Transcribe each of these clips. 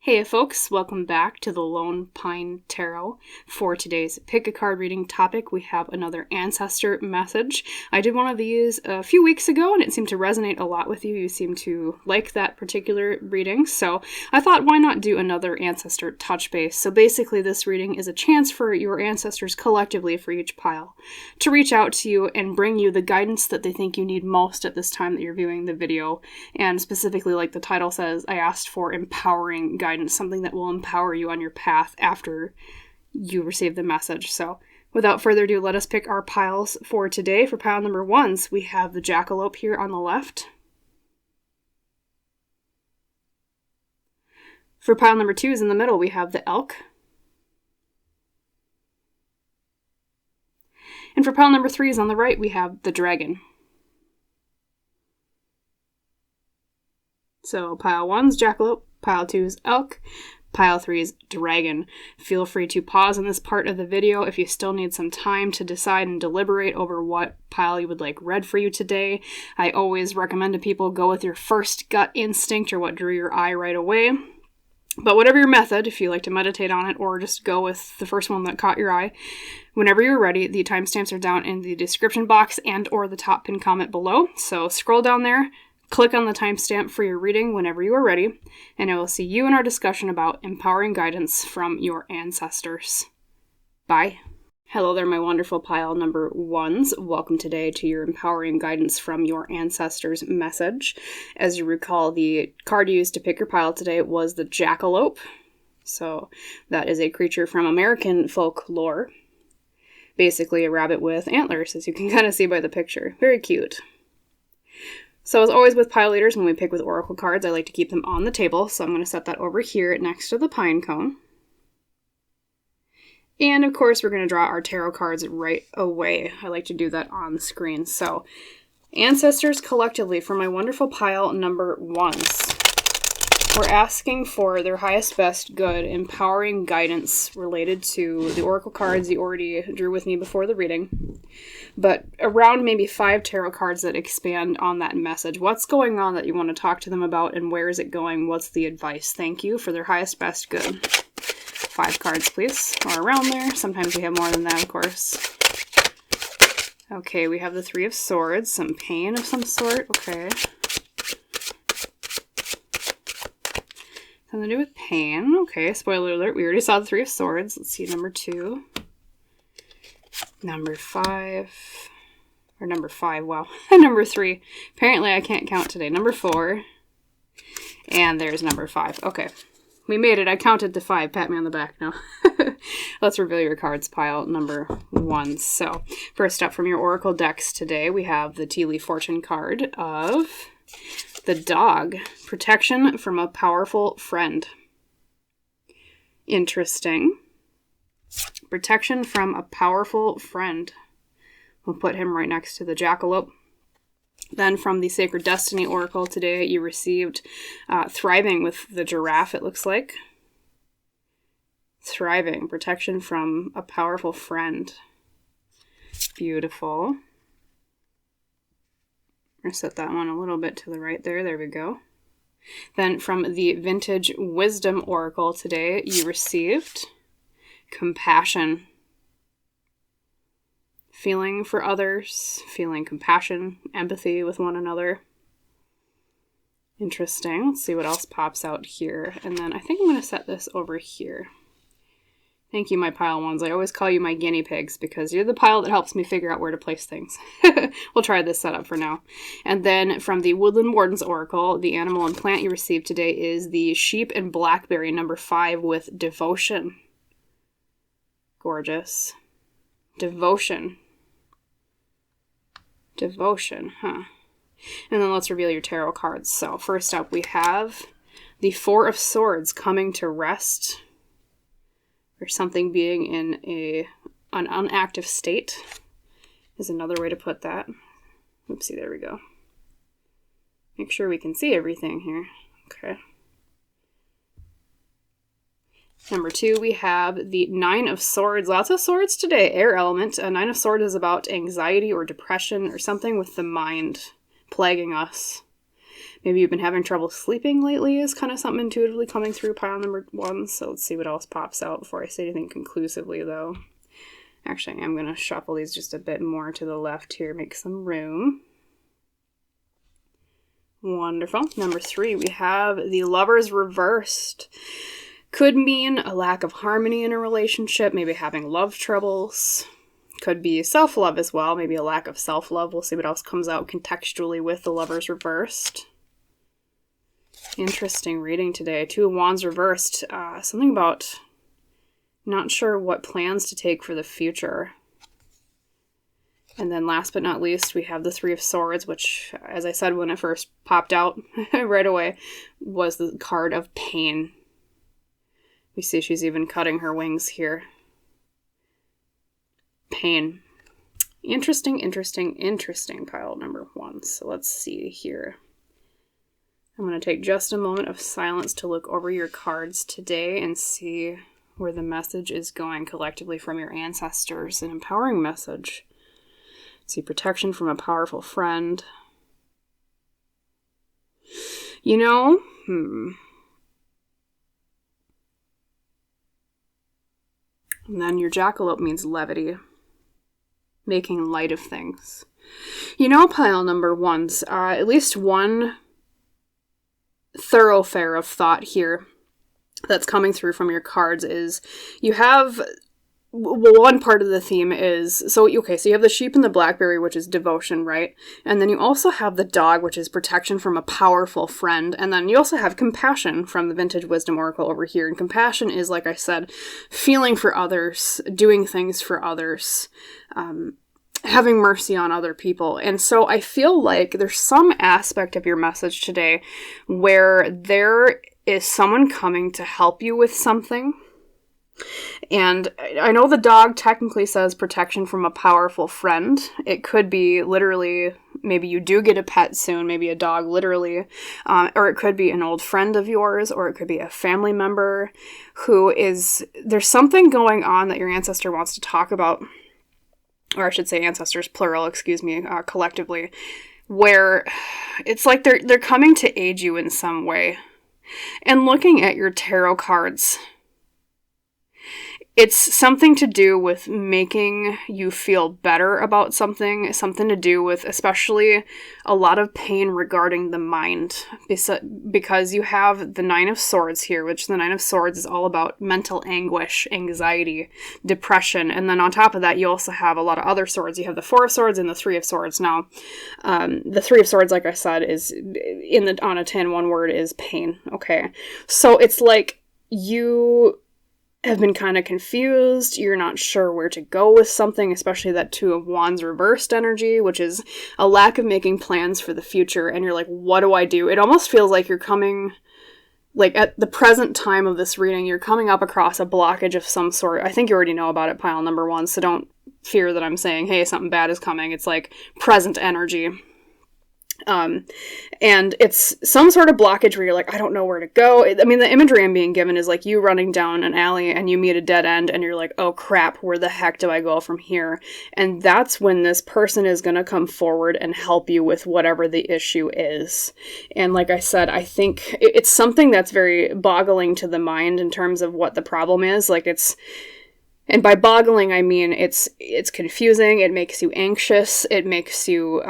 Hey folks, welcome back to the Lone Pine Tarot. For today's pick a card reading topic, we have another ancestor message. I did one of these a few weeks ago and it seemed to resonate a lot with you. You seem to like that particular reading, so I thought why not do another ancestor touch base. So basically this reading is a chance for your ancestors collectively for each pile to reach out to you and bring you the guidance that they think you need most at this time that you're viewing the video. And specifically, like the title says, I asked for empowering guidance. Something that will empower you on your path after you receive the message. So without further ado, let us pick our piles for today. For pile number 1s, we have the Jackalope here on the left. For pile number 2s in the middle, we have the Elk. And for pile number 3s on the right, we have the Dragon. So pile 1's Jackalope, pile 2's Elk, pile 3's Dragon. Feel free to pause in this part of the video if you still need some time to decide and deliberate over what pile you would like read for you today. I always recommend to people go with your first gut instinct or what drew your eye right away. But whatever your method, if you like to meditate on it or just go with the first one that caught your eye, whenever you're ready, the timestamps are down in the description box and or the top pinned comment below. So scroll down there. Click on the timestamp for your reading whenever you are ready, and I will see you in our discussion about empowering guidance from your ancestors. Bye. Hello there, my wonderful pile number 1s. Welcome today to your empowering guidance from your ancestors message. As you recall, the card used to pick your pile today was the Jackalope. So that is a creature from American folklore. Basically a rabbit with antlers, as you can kind of see by the picture. Very cute. So as always with pile leaders, when we pick with oracle cards, I like to keep them on the table. So I'm going to set that over here next to the pine cone. And of course, we're going to draw our tarot cards right away. I like to do that on the screen. So ancestors collectively for my wonderful pile number 1s. We're asking for their highest, best, good, empowering guidance related to the oracle cards you already drew with me before the reading. But around maybe 5 tarot cards that expand on that message. What's going on that you want to talk to them about and where is it going? What's the advice? Thank you for their highest, best, good. 5 cards, please, or around there. Sometimes we have more than that, of course. Okay, we have the 3 of Swords, some pain of some sort. Okay. Something to do with pain. Okay, spoiler alert, we already saw the 3 of Swords. Let's see, number 2. Number 5. Or number 5, wow. Number 3. Apparently I can't count today. Number 4. And there's number 5. Okay. We made it. I counted to 5. Pat me on the back now. Let's reveal your cards, pile number 1. So, first up from your oracle decks today, we have the Tea Leaf Fortune card of the Dog. Protection from a powerful friend. Interesting. Protection from a powerful friend. We'll put him right next to the Jackalope. Then from the Sacred Destiny Oracle today, you received Thriving with the Giraffe, it looks like. Thriving. Protection from a powerful friend. Beautiful. I'm going to set that one a little bit to the right there. There we go. Then from the Vintage Wisdom Oracle today, you received Compassion. Feeling for others, feeling compassion, empathy with one another. Interesting. Let's see what else pops out here. And then I think I'm going to set this over here. Thank you, my pile 1s. I always call you my guinea pigs because you're the pile that helps me figure out where to place things. We'll try this setup for now. And then from the Woodland Wardens Oracle, the animal and plant you received today is the Sheep and Blackberry, number 5 with Devotion. Gorgeous. Devotion. Devotion, huh? And then let's reveal your tarot cards. So first up, we have the 4 of Swords, coming to rest. Or something being in an unactive state is another way to put that. Oopsie, there we go. Make sure we can see everything here. Okay. Number 2, we have the 9 of Swords. Lots of swords today. Air element. A 9 of Swords is about anxiety or depression or something with the mind plaguing us. Maybe you've been having trouble sleeping lately is kind of something intuitively coming through pile number 1. So let's see what else pops out before I say anything conclusively, though. Actually, I'm going to shuffle these just a bit more to the left here, make some room. Wonderful. Number 3, we have the Lovers reversed. Could mean a lack of harmony in a relationship, maybe having love troubles. Could be self-love as well, maybe a lack of self-love. We'll see what else comes out contextually with the Lovers reversed. Interesting reading today. 2 of Wands reversed. Something about not sure what plans to take for the future. And then last but not least, we have the 3 of Swords, which, as I said when it first popped out right away, was the card of pain. We see she's even cutting her wings here. Pain. Interesting pile number 1. So let's see here. I'm going to take just a moment of silence to look over your cards today and see where the message is going collectively from your ancestors. An empowering message. See, protection from a powerful friend. You know, And then your jackalope means levity. Making light of things. You know, pile number 1's, at least one thoroughfare of thought here that's coming through from your cards is you have, well, one part of the theme is, so you have the sheep and the blackberry, which is devotion, right? And then you also have the dog, which is protection from a powerful friend. And then you also have compassion from the Vintage Wisdom Oracle over here. And compassion is, like I said, feeling for others, doing things for others, having mercy on other people. And so I feel like there's some aspect of your message today where there is someone coming to help you with something. And I know the dog technically says protection from a powerful friend. It could be literally, maybe you do get a pet soon, maybe a dog literally, or it could be an old friend of yours, or it could be a family member who is, there's something going on that your ancestor wants to talk about, or I should say ancestors, plural, collectively, where it's like they're coming to aid you in some way. And looking at your tarot cards, it's something to do with making you feel better about something to do with especially a lot of pain regarding the mind. Because you have the 9 of Swords here, which the 9 of Swords is all about mental anguish, anxiety, depression. And then on top of that, you also have a lot of other swords. You have the 4 of Swords and the 3 of Swords. Now, the 3 of Swords, like I said, is on a 10, one word is pain. Okay. So it's like you have been kind of confused, you're not sure where to go with something, especially that 2 of Wands reversed energy, which is a lack of making plans for the future, and you're like, what do I do? It almost feels like you're coming, like at the present time of this reading, you're coming up across a blockage of some sort. I think you already know about it, pile number 1, so don't fear that I'm saying, hey, something bad is coming. It's like present energy. And it's some sort of blockage where you're like, I don't know where to go. I mean, the imagery I'm being given is like you running down an alley and you meet a dead end and you're like, oh crap, where the heck do I go from here? And that's when this person is going to come forward and help you with whatever the issue is. And like I said, I think it's something that's very boggling to the mind in terms of what the problem is. Like and by boggling, I mean it's confusing, it makes you anxious, it makes you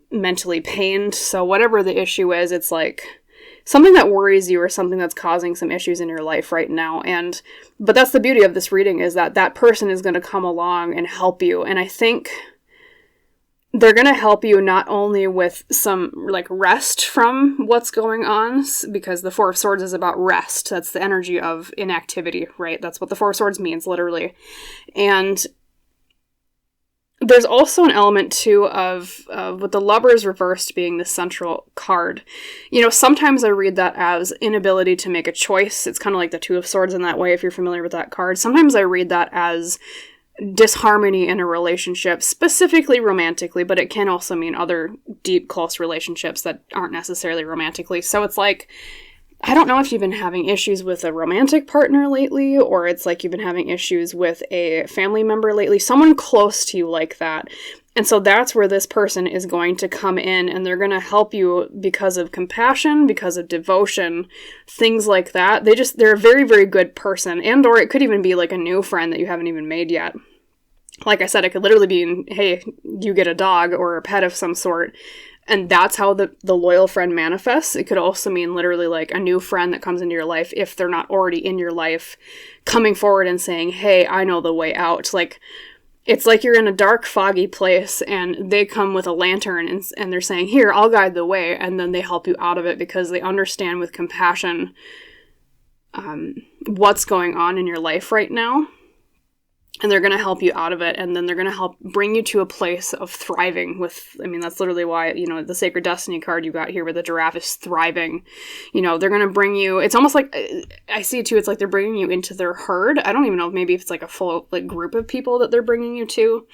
mentally pained. So whatever the issue is, it's like something that worries you or something that's causing some issues in your life right now. But that's the beauty of this reading, is that person is going to come along and help you. And I think they're going to help you not only with some like rest from what's going on, because the 4 of Swords is about rest. That's the energy of inactivity, right? That's what the 4 of Swords means, literally. And there's also an element, too, of with the Lovers reversed being the central card. You know, sometimes I read that as inability to make a choice. It's kind of like the 2 of Swords in that way, if you're familiar with that card. Sometimes I read that as disharmony in a relationship, specifically romantically, but it can also mean other deep, close relationships that aren't necessarily romantically. So it's like, I don't know if you've been having issues with a romantic partner lately, or it's like you've been having issues with a family member lately, someone close to you like that. And so that's where this person is going to come in, and they're going to help you because of compassion, because of devotion, things like that. They're a very, very good person. And or it could even be like a new friend that you haven't even made yet. Like I said, it could literally be, hey, you get a dog or a pet of some sort. And that's how the loyal friend manifests. It could also mean literally like a new friend that comes into your life, if they're not already in your life, coming forward and saying, hey, I know the way out. Like, it's like you're in a dark, foggy place, and they come with a lantern, and they're saying, here, I'll guide the way, and then they help you out of it because they understand with compassion what's going on in your life right now, and they're going to help you out of it, and then they're going to help bring you to a place of thriving that's literally why, the Sacred Destiny card you got here with the giraffe is thriving. They're going to bring you, it's almost like, I see it too, it's like they're bringing you into their herd. I don't even know, maybe if it's like a full group of people that they're bringing you to.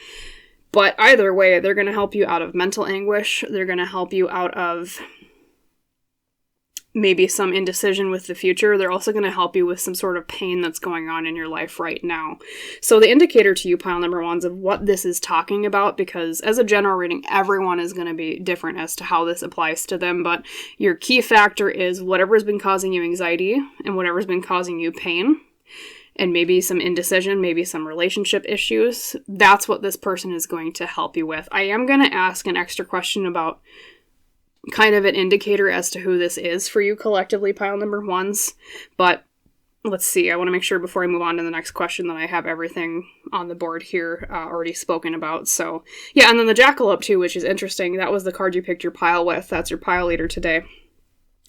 But either way, they're going to help you out of mental anguish. They're going to help you out of maybe some indecision with the future. They're also going to help you with some sort of pain that's going on in your life right now. So the indicator to you, pile number ones, of what this is talking about, because as a general reading, everyone is going to be different as to how this applies to them, but your key factor is whatever's been causing you anxiety and whatever's been causing you pain, and maybe some indecision, maybe some relationship issues. That's what this person is going to help you with. I am going to ask an extra question about kind of an indicator as to who this is for you collectively, pile number ones. But let's see, I want to make sure before I move on to the next question that I have everything on the board here already spoken about. So yeah, and then the Jackalope too, which is interesting. That was the card you picked your pile with. That's your pile leader today.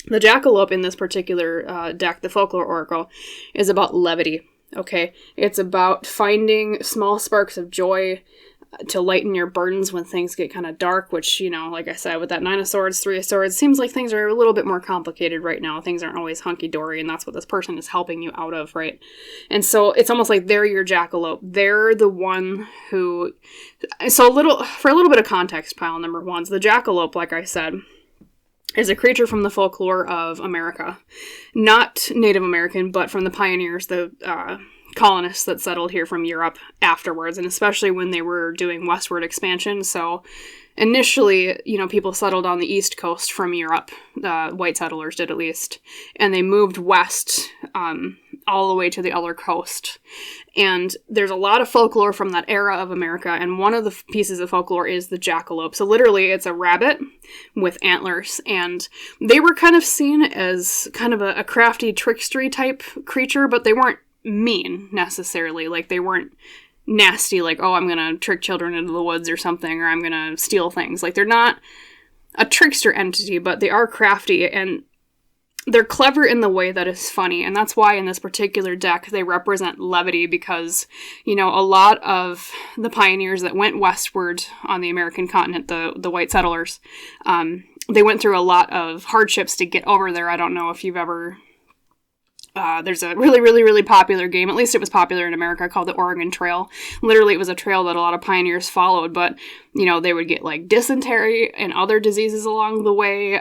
The Jackalope in this particular deck, the Folklore Oracle, is about levity. Okay, it's about finding small sparks of joy to lighten your burdens when things get kind of dark, which, like I said, with that 9 of Swords, 3 of Swords, seems like things are a little bit more complicated right now. Things aren't always hunky-dory, and that's what this person is helping you out of, right? And so it's almost like they're your Jackalope. They're the one who... So for a little bit of context, pile number ones, the Jackalope, like I said, is a creature from the folklore of America. Not Native American, but from the pioneers, the colonists that settled here from Europe afterwards, and especially when they were doing westward expansion. So initially, people settled on the East Coast from Europe, white settlers did at least, and they moved west all the way to the other coast. And there's a lot of folklore from that era of America, and one of the pieces of folklore is the jackalope. So literally, it's a rabbit with antlers, and they were kind of seen as kind of a crafty, trickstery type creature, but they weren't mean necessarily. Like, they weren't nasty, like, oh, I'm gonna trick children into the woods or something, or I'm gonna steal things. Like, they're not a trickster entity, but they are crafty, and they're clever in the way that is funny. And that's why in this particular deck they represent levity, because, a lot of the pioneers that went westward on the American continent, the white settlers, they went through a lot of hardships to get over there. I don't know if you've ever... there's a really, really, really popular game, at least it was popular in America, called the Oregon Trail. Literally, it was a trail that a lot of pioneers followed, but, they would get, like, dysentery and other diseases along the way.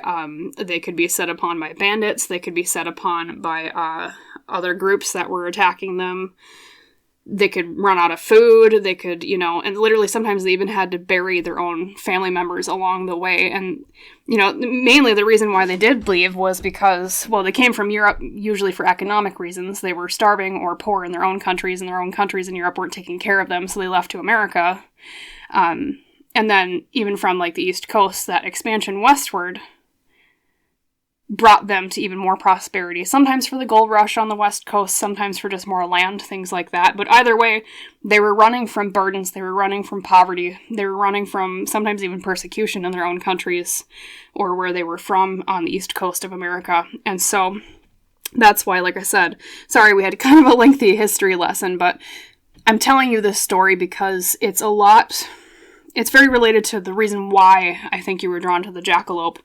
They could be set upon by bandits. They could be set upon by other groups that were attacking them. They could run out of food. They could, and literally sometimes they even had to bury their own family members along the way. And, mainly the reason why they did leave was because, well, they came from Europe usually for economic reasons. They were starving or poor in their own countries, and their own countries in Europe weren't taking care of them, so they left to America. And then even from, like, the East Coast, that expansion westward brought them to even more prosperity, sometimes for the gold rush on the West Coast, sometimes for just more land, things like that. But either way, they were running from burdens, they were running from poverty, they were running from sometimes even persecution in their own countries, or where they were from on the East Coast of America. And so that's why, like I said, sorry we had kind of a lengthy history lesson, but I'm telling you this story because it's very related to the reason why I think you were drawn to the jackalope,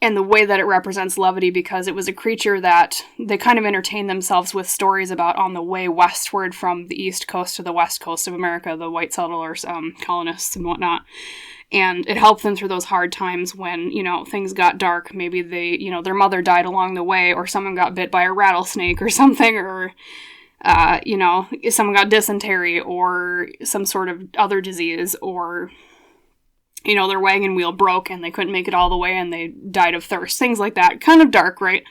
and the way that it represents levity, because it was a creature that they kind of entertained themselves with stories about on the way westward from the East Coast to the West Coast of America, the white settlers, colonists and whatnot. And it helped them through those hard times when, things got dark. Maybe they, their mother died along the way, or someone got bit by a rattlesnake or something, or, someone got dysentery or some sort of other disease, or you know, their wagon wheel broke and they couldn't make it all the way and they died of thirst. Things like that. Kind of dark, right?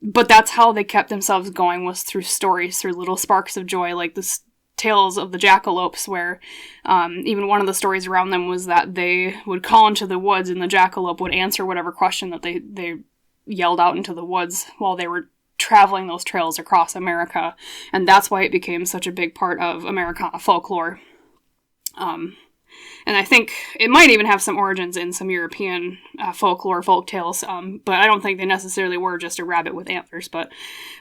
But that's how they kept themselves going, was through stories, through little sparks of joy, like the tales of the jackalopes, where even one of the stories around them was that they would call into the woods and the jackalope would answer whatever question that they yelled out into the woods while they were traveling those trails across America. And that's why it became such a big part of Americana folklore. And I think it might even have some origins in some European folklore, folk tales, but I don't think they necessarily were just a rabbit with antlers, but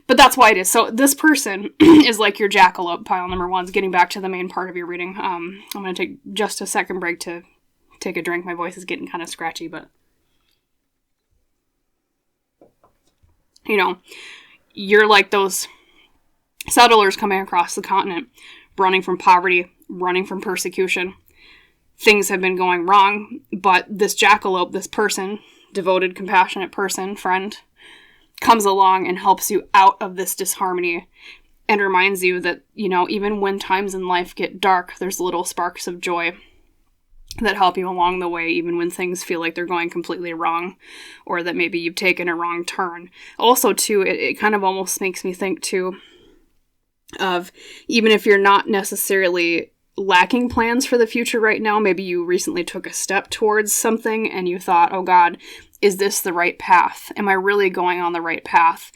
that's why it is. So this person is like your jackalope, pile number 1's, getting back to the main part of your reading. I'm going to take just a second break to take a drink. My voice is getting kind of scratchy, but, you know, you're like those settlers coming across the continent, running from poverty, running from persecution. Things have been going wrong, but this jackalope, this person, devoted, compassionate person, friend, comes along and helps you out of this disharmony and reminds you that, you know, even when times in life get dark, there's little sparks of joy that help you along the way, even when things feel like they're going completely wrong, or that maybe you've taken a wrong turn. Also, too, it kind of almost makes me think, too, of even if you're not necessarily lacking plans for the future right now, maybe you recently took a step towards something and you thought, oh God, is this the right path? Am I really going on the right path?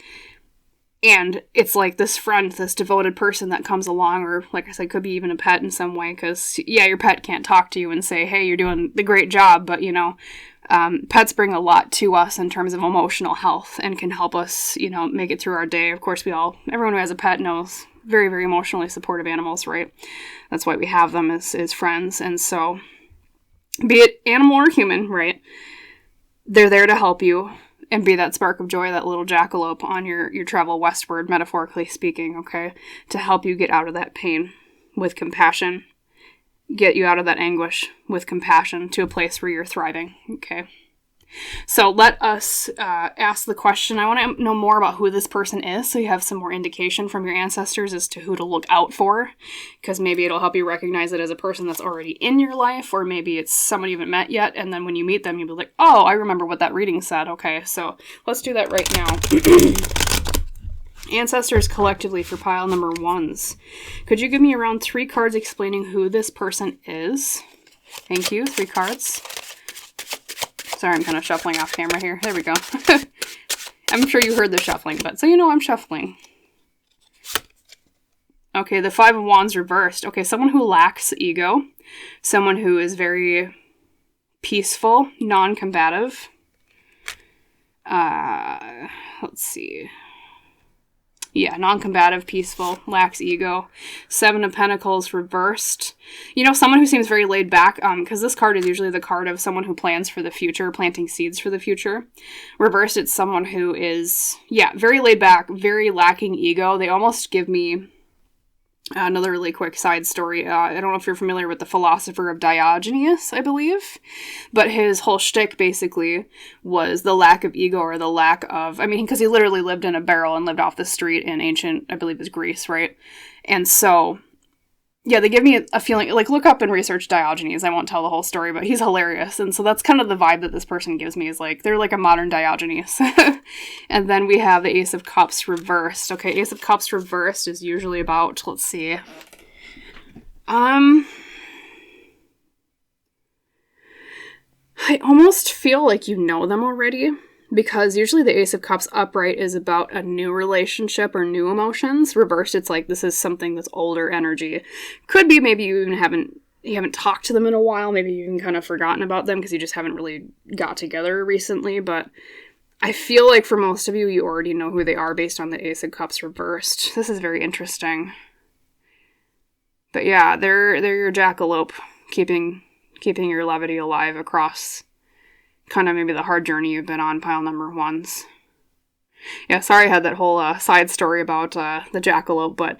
And it's like this friend, this devoted person that comes along, or like I said, could be even a pet in some way, because yeah, your pet can't talk to you and say, hey, you're doing the great job, but you know, pets bring a lot to us in terms of emotional health and can help us, you know, make it through our day. Of course, everyone who has a pet knows very, very emotionally supportive animals, right? That's why we have them as friends. And so, be it animal or human, right? They're there to help you and be that spark of joy, that little jackalope on your travel westward, metaphorically speaking, okay? To help you get out of that pain with compassion, get you out of that anguish with compassion to a place where you're thriving, okay? So let us ask the question. I want to know more about who this person is, so you have some more indication from your ancestors as to who to look out for, because maybe it'll help you recognize it as a person that's already in your life, or maybe it's someone you haven't met yet, and then when you meet them, you'll be like, oh, I remember what that reading said. Okay, so let's do that right now. Ancestors collectively for pile number 1's. Could you give me around 3 cards explaining who this person is? Thank you. 3 cards. Sorry, I'm kind of shuffling off camera here. There we go. I'm sure you heard the shuffling, but so you know I'm shuffling. Okay, the 5 of Wands reversed. Okay, someone who lacks ego. Someone who is very peaceful, non-combative. Let's see. Yeah, non-combative, peaceful, lacks ego. 7 of Pentacles reversed. You know, someone who seems very laid back, because this card is usually the card of someone who plans for the future, planting seeds for the future. Reversed, it's someone who is, yeah, very laid back, very lacking ego. They almost give me another really quick side story. I don't know if you're familiar with the philosopher of Diogenes, I believe. But his whole shtick, basically, was the lack of ego, or the lack of... I mean, because he literally lived in a barrel and lived off the street in ancient, I believe it was Greece, right? And so... yeah, they give me a feeling, like, look up and research Diogenes. I won't tell the whole story, but he's hilarious. And so that's kind of the vibe that this person gives me, is like, they're like a modern Diogenes. And then we have the Ace of Cups reversed. Okay, Ace of Cups reversed is usually about, let's see. I almost feel like you know them already. Because usually the Ace of Cups upright is about a new relationship or new emotions. Reversed, it's like this is something that's older energy. Could be maybe you even haven't talked to them in a while. Maybe you've even kind of forgotten about them because you just haven't really got together recently. But I feel like for most of you, you already know who they are based on the Ace of Cups reversed. This is very interesting. But yeah, they're your jackalope, keeping your levity alive across kind of maybe the hard journey you've been on, pile number 1's. Yeah, sorry I had that whole side story about the jackalope, but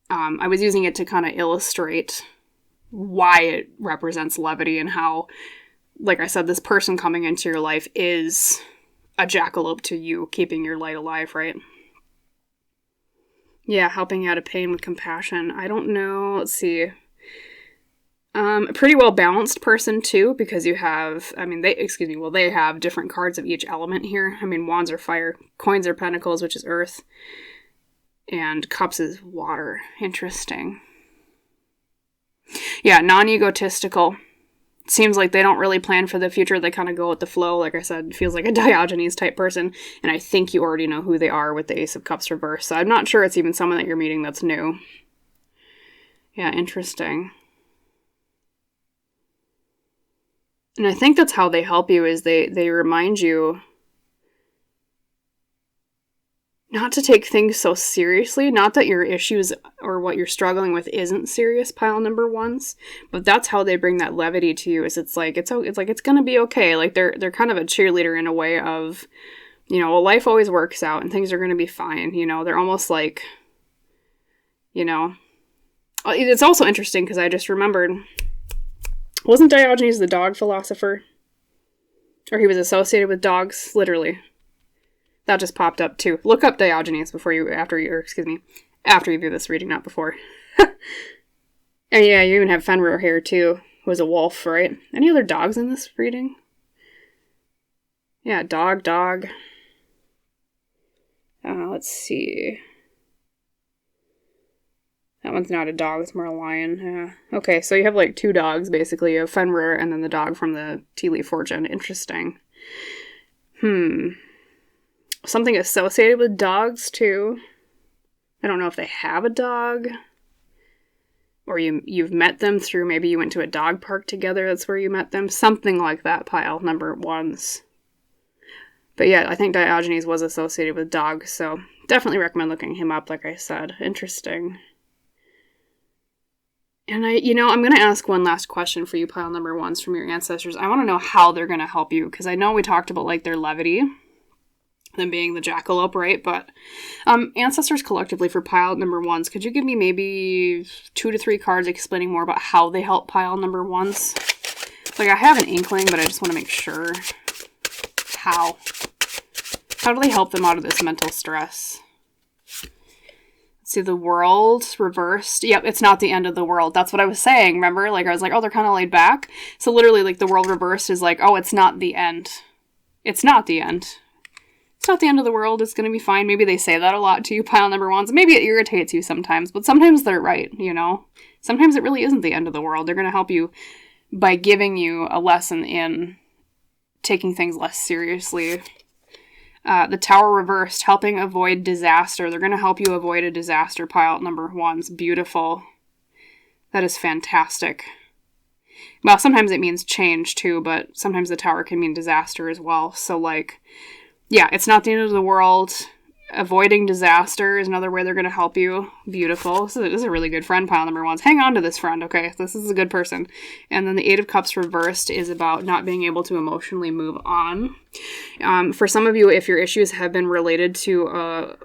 I was using it to kind of illustrate why it represents levity and how, like I said, this person coming into your life is a jackalope to you, keeping your light alive, right? Yeah, helping you out of pain with compassion. I don't know, let's see. A pretty well balanced person too, because you have, they have different cards of each element here. I mean, wands are fire, coins are pentacles, which is earth, and cups is water. Interesting. Yeah, non-egotistical. Seems like they don't really plan for the future. They kind of go with the flow. Like I said, feels like a Diogenes type person. And I think you already know who they are with the Ace of Cups reversed. So I'm not sure it's even someone that you're meeting that's new. Yeah, interesting. And I think that's how they help you, is they remind you not to take things so seriously. Not that your issues or what you're struggling with isn't serious, pile number ones, but that's how they bring that levity to you. Is it's like it's gonna be okay. Like they're kind of a cheerleader in a way of, well, life always works out and things are gonna be fine. They're almost like, it's also interesting because I just remembered, wasn't Diogenes the dog philosopher? Or he was associated with dogs, literally. That just popped up too. Look up Diogenes after you view this reading, not before. And yeah, you even have Fenrir here too, who was a wolf, right? Any other dogs in this reading? Yeah, dog. Let's see. That one's not a dog, it's more a lion. Okay, so you have like two dogs, basically. You have Fenrir and then the dog from the Tea Leaf Fortune. Interesting. Something associated with dogs, too. I don't know if they have a dog. Or you've met them through, maybe you went to a dog park together, that's where you met them. Something like that, pile number ones. But yeah, I think Diogenes was associated with dogs, so definitely recommend looking him up, like I said. Interesting. And I'm going to ask one last question for you, pile number ones, from your ancestors. I want to know how they're going to help you, because I know we talked about, like, their levity, them being the jackalope, right? But ancestors collectively for pile number ones, could you give me maybe 2 to 3 cards explaining more about how they help pile number ones? Like, I have an inkling, but I just want to make sure. How do they help them out of this mental stress? See, the world reversed. Yep, it's not the end of the world. That's what I was saying, remember? Like, I was like, oh, they're kind of laid back. So literally, like, the world reversed is like, oh, it's not the end. It's not the end. It's not the end of the world. It's going to be fine. Maybe they say that a lot to you, pile number ones. Maybe it irritates you sometimes, but sometimes they're right, Sometimes it really isn't the end of the world. They're going to help you by giving you a lesson in taking things less seriously. The Tower reversed, helping avoid disaster. They're going to help you avoid a disaster, pile number ones. Beautiful. That is fantastic. Well, sometimes it means change too, but sometimes the Tower can mean disaster as well. So, like, yeah, it's not the end of the world. Avoiding disaster is another way they're going to help you. Beautiful. So this is a really good friend, pile number ones. Hang on to this friend, okay? This is a good person. And then the Eight of Cups reversed is about not being able to emotionally move on. For some of you, if your issues have been related to a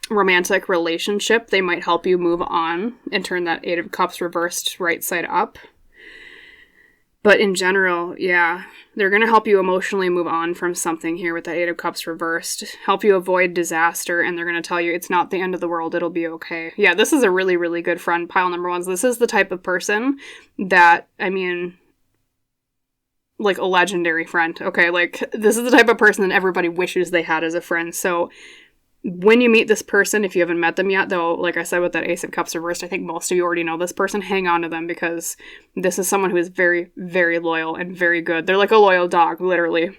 romantic relationship, they might help you move on and turn that Eight of Cups reversed right side up. But in general, yeah, they're going to help you emotionally move on from something here with the Eight of Cups reversed, help you avoid disaster, and they're going to tell you it's not the end of the world, it'll be okay. Yeah, this is a really, really good friend, pile number ones. This is the type of person that, like a legendary friend, okay? Like, this is the type of person that everybody wishes they had as a friend. So when you meet this person, if you haven't met them yet, though, like I said with that Ace of Cups reversed, I think most of you already know this person. Hang on to them, because this is someone who is very, very loyal and very good. They're like a loyal dog, literally.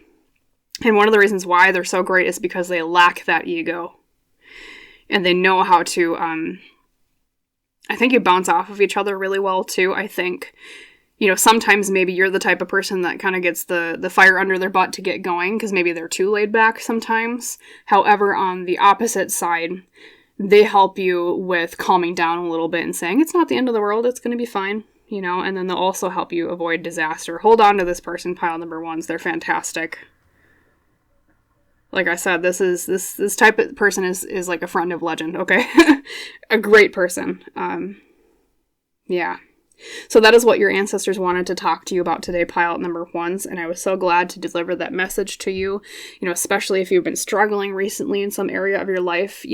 And one of the reasons why they're so great is because they lack that ego. And they know how to, I think you bounce off of each other really well, too. I think, sometimes maybe you're the type of person that kind of gets the fire under their butt to get going, because maybe they're too laid back sometimes. However, on the opposite side, they help you with calming down a little bit and saying, it's not the end of the world, it's going to be fine, and then they'll also help you avoid disaster. Hold on to this person, pile number ones. They're fantastic. Like I said, this type of person is like a friend of legend, okay? A great person. Yeah. So that is what your ancestors wanted to talk to you about today, pile number ones, and I was so glad to deliver that message to you, especially if you've been struggling recently in some area of your life,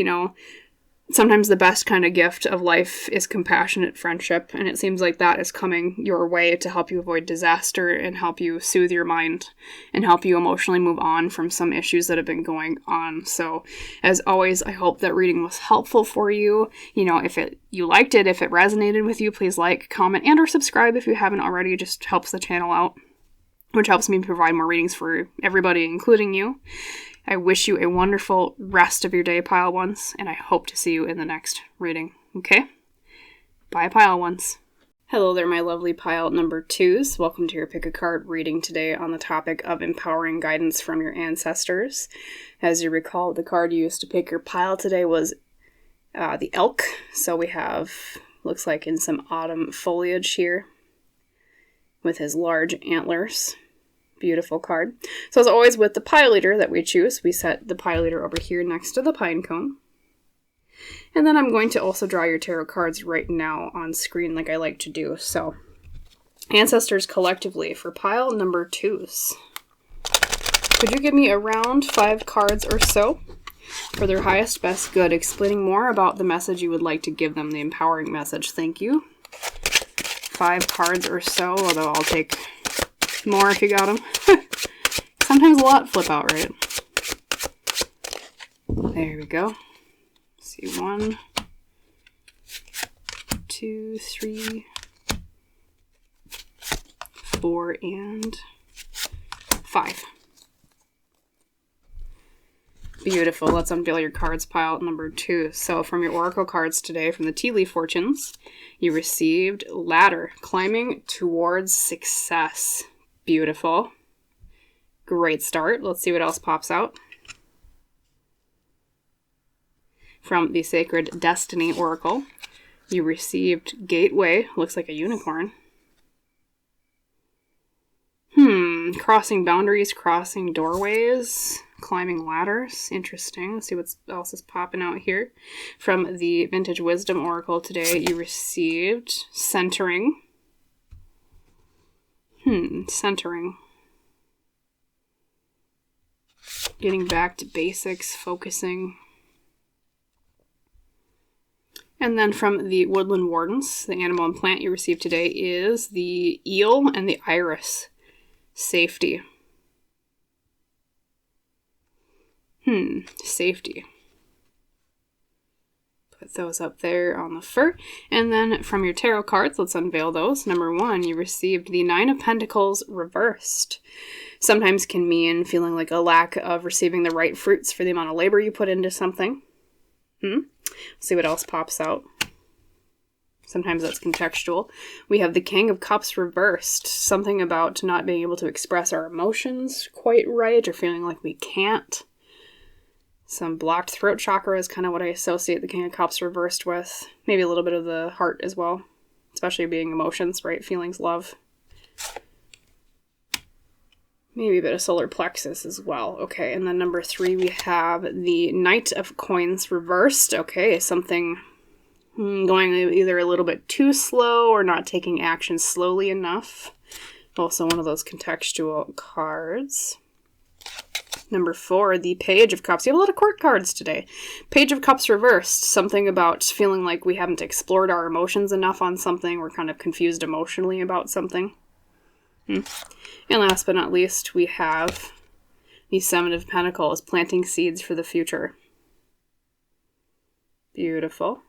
sometimes the best kind of gift of life is compassionate friendship, and it seems like that is coming your way to help you avoid disaster and help you soothe your mind and help you emotionally move on from some issues that have been going on. So, as always, I hope that reading was helpful for you. You know, if you liked it, if it resonated with you, please like, comment, and or subscribe if you haven't already. It just helps the channel out, which helps me provide more readings for everybody, including you. I wish you a wonderful rest of your day, Pile Ones, and I hope to see you in the next reading. Okay? Bye, Pile Ones. Hello there, my lovely Pile number 2s. Welcome to your Pick a Card reading today on the topic of empowering guidance from your ancestors. As you recall, the card you used to pick your pile today was the elk. So we have, looks like in some autumn foliage here with his large antlers. Beautiful card. So as always with the pile leader that we choose, we set the pile leader over here next to the pine cone. And then I'm going to also draw your tarot cards right now on screen like I like to do. So, ancestors collectively for pile number 2s. Could you give me around 5 cards or so for their highest best good, explaining more about the message you would like to give them, the empowering message. Thank you. 5 cards or so, although I'll take more if you got them. Sometimes a lot flip out, right? There we go. Let's see, 1, 2, 3, 4, and 5. Beautiful. Let's unveil your cards, pile number 2. So from your oracle cards today, from the Tea Leaf Fortunes, you received Ladder, climbing towards success. Beautiful. Great start. Let's see what else pops out. From the Sacred Destiny Oracle, you received Gateway. Looks like a unicorn. Crossing boundaries, crossing doorways, climbing ladders. Interesting. Let's see what else is popping out here. From the Vintage Wisdom Oracle today, you received Centering. Centering. Getting back to basics, focusing. And then from the Woodland Wardens, the animal and plant you received today is the eel and the iris. Safety. Safety. Put those up there on the fur. And then from your tarot cards, let's unveil those. Number 1, you received the 9 of Pentacles reversed. Sometimes can mean feeling like a lack of receiving the right fruits for the amount of labor you put into something. Let's see what else pops out. Sometimes that's contextual. We have the King of Cups reversed. Something about not being able to express our emotions quite right or feeling like we can't. Some blocked throat chakra is kind of what I associate the King of Cups reversed with. Maybe a little bit of the heart as well. Especially being emotions, right? Feelings, love. Maybe a bit of solar plexus as well. Okay, and then number 3, we have the Knight of Coins reversed. Okay, something going either a little bit too slow or not taking action slowly enough. Also one of those contextual cards. Number 4, the Page of Cups. You have a lot of court cards today. Page of Cups reversed. Something about feeling like we haven't explored our emotions enough on something. We're kind of confused emotionally about something. And last but not least, we have the 7 of Pentacles, planting seeds for the future. Beautiful.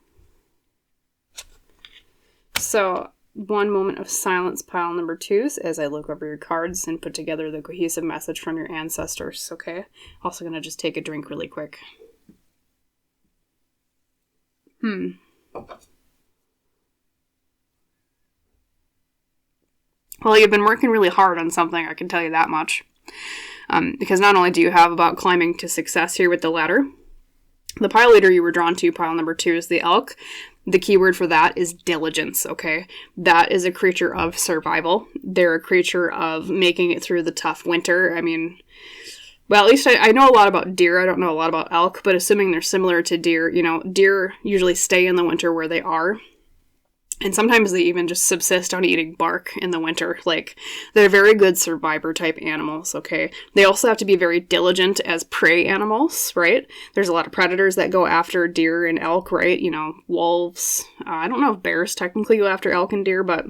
So, one moment of silence, pile number 2s, as I look over your cards and put together the cohesive message from your ancestors, okay? Also gonna just take a drink really quick. Well, you've been working really hard on something, I can tell you that much. Because not only do you have about climbing to success here with the ladder, the pile leader you were drawn to, pile number 2, is the elk. The keyword for that is diligence, okay? That is a creature of survival. They're a creature of making it through the tough winter. I mean, well, at least I know a lot about deer. I don't know a lot about elk, but assuming they're similar to deer, you know, deer usually stay in the winter where they are. And sometimes they even just subsist on eating bark in the winter. Like, they're very good survivor type animals, okay? They also have to be very diligent as prey animals, right? There's a lot of predators that go after deer and elk, right? You know, wolves. I don't know if bears technically go after elk and deer, but,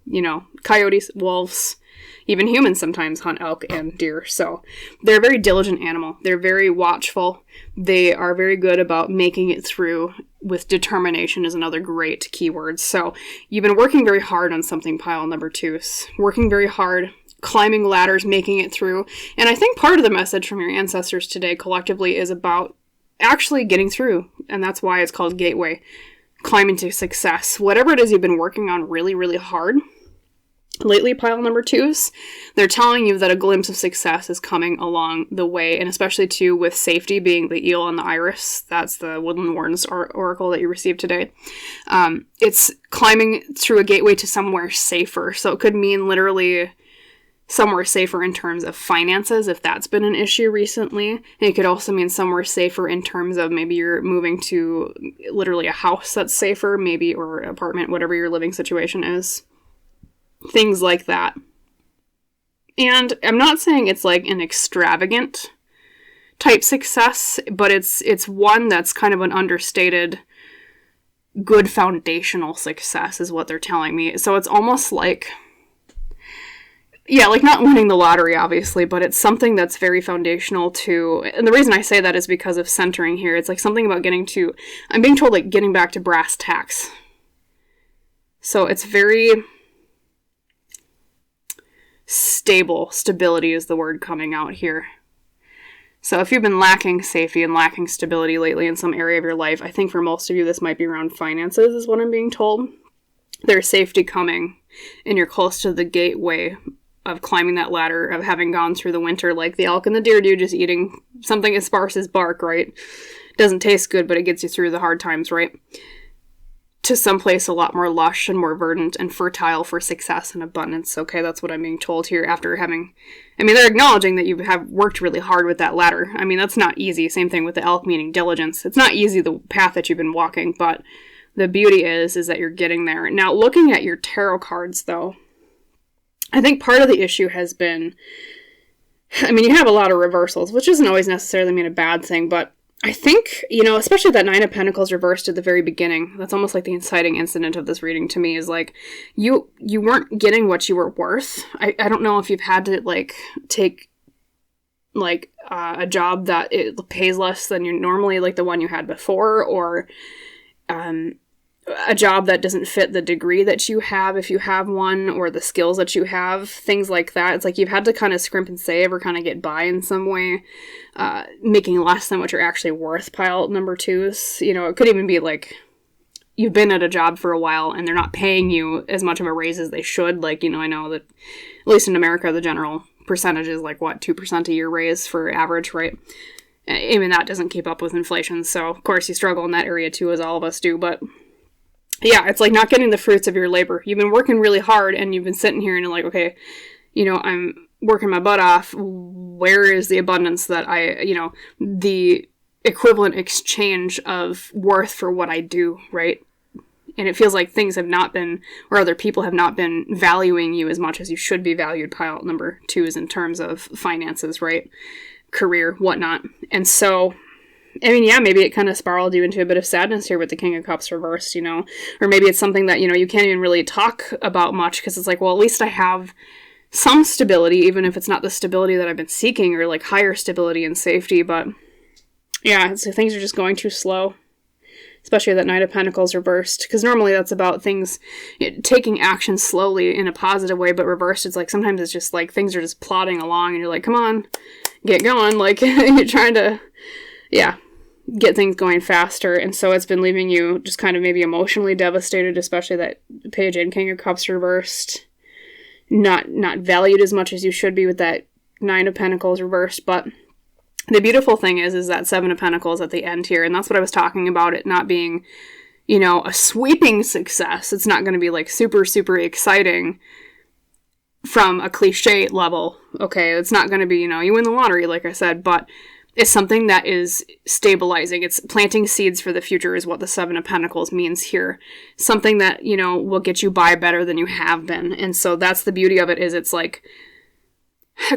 you know, coyotes, wolves, even humans sometimes hunt elk and deer. So they're a very diligent animal. They're very watchful. They are very good about making it through with determination is another great keyword. So you've been working very hard on something, pile number 2s. Working very hard, climbing ladders, making it through. And I think part of the message from your ancestors today collectively is about actually getting through. And that's why it's called Gateway. Climbing to success. Whatever it is you've been working on really, really hard lately, pile number 2s, they're telling you that a glimpse of success is coming along the way, and especially too with safety being the eel and the iris. That's the Woodland Wardens Oracle that you received today. It's climbing through a gateway to somewhere safer. So it could mean literally somewhere safer in terms of finances, if that's been an issue recently. And it could also mean somewhere safer in terms of maybe you're moving to literally a house that's safer, maybe, or apartment, whatever your living situation is. Things like that. And I'm not saying it's like an extravagant type success, but it's one that's kind of an understated good foundational success is what they're telling me. So it's almost like, yeah, like not winning the lottery, obviously, but it's something that's very foundational to, and the reason I say that is because of centering here. It's like something about getting to, I'm being told like getting back to brass tacks. So it's very stable. Stability is the word coming out here. So if you've been lacking safety and lacking stability lately in some area of your life, I think for most of you this might be around finances is what I'm being told. There's safety coming, and you're close to the gateway of climbing that ladder, of having gone through the winter like the elk and the deer do, just eating something as sparse as bark, right? Doesn't taste good, but it gets you through the hard times, right? To someplace a lot more lush and more verdant and fertile for success and abundance. Okay, that's what I'm being told here after having, I mean, they're acknowledging that you have worked really hard with that ladder. I mean, that's not easy. Same thing with the elk, meaning diligence. It's not easy, the path that you've been walking, but the beauty is that you're getting there. Now, looking at your tarot cards, though, I think part of the issue has been, I mean, you have a lot of reversals, which doesn't always necessarily mean a bad thing, but I think, you know, especially that 9 of Pentacles reversed at the very beginning, that's almost like the inciting incident of this reading to me, is like, you weren't getting what you were worth. I don't know if you've had to, like, take, like, a job that it pays less than you normally, like the one you had before, or a job that doesn't fit the degree that you have, if you have one, or the skills that you have, things like that. It's like you've had to kind of scrimp and save or kind of get by in some way, making less than what you're actually worth, pile number 2s. You know, it could even be like you've been at a job for a while and they're not paying you as much of a raise as they should. Like, you know, I know that at least in America, the general percentage is like, what, 2% a year raise for average, right? I mean, that doesn't keep up with inflation. So, of course, you struggle in that area too, as all of us do, but yeah, it's like not getting the fruits of your labor. You've been working really hard and you've been sitting here and you're like, okay, you know, I'm working my butt off. Where is the abundance that the equivalent exchange of worth for what I do, right? And it feels like things have not been, or other people have not been valuing you as much as you should be valued, pile number 2s, in terms of finances, right? Career, whatnot. And so, I mean, yeah, maybe it kind of spiraled you into a bit of sadness here with the King of Cups reversed, you know, or maybe it's something that, you know, you can't even really talk about much because it's like, well, at least I have some stability, even if it's not the stability that I've been seeking, or like higher stability and safety. But yeah, so things are just going too slow, especially that Knight of Pentacles reversed, because normally that's about things, taking action slowly in a positive way, but reversed, it's like sometimes it's just like things are just plodding along and you're like, come on, get going, like you're trying to, yeah, get things going faster. And so it's been leaving you just kind of maybe emotionally devastated, especially that Page and King of Cups reversed, not valued as much as you should be with that 9 of Pentacles reversed. But the beautiful thing is that 7 of Pentacles at the end here, and that's what I was talking about, it not being, you know, a sweeping success. It's not going to be like super, super exciting from a cliche level. Okay, it's not going to be, you know, you win the lottery, like I said, but is something that is stabilizing. It's planting seeds for the future is what the Seven of Pentacles means here. Something that, you know, will get you by better than you have been. And so that's the beauty of it, is it's like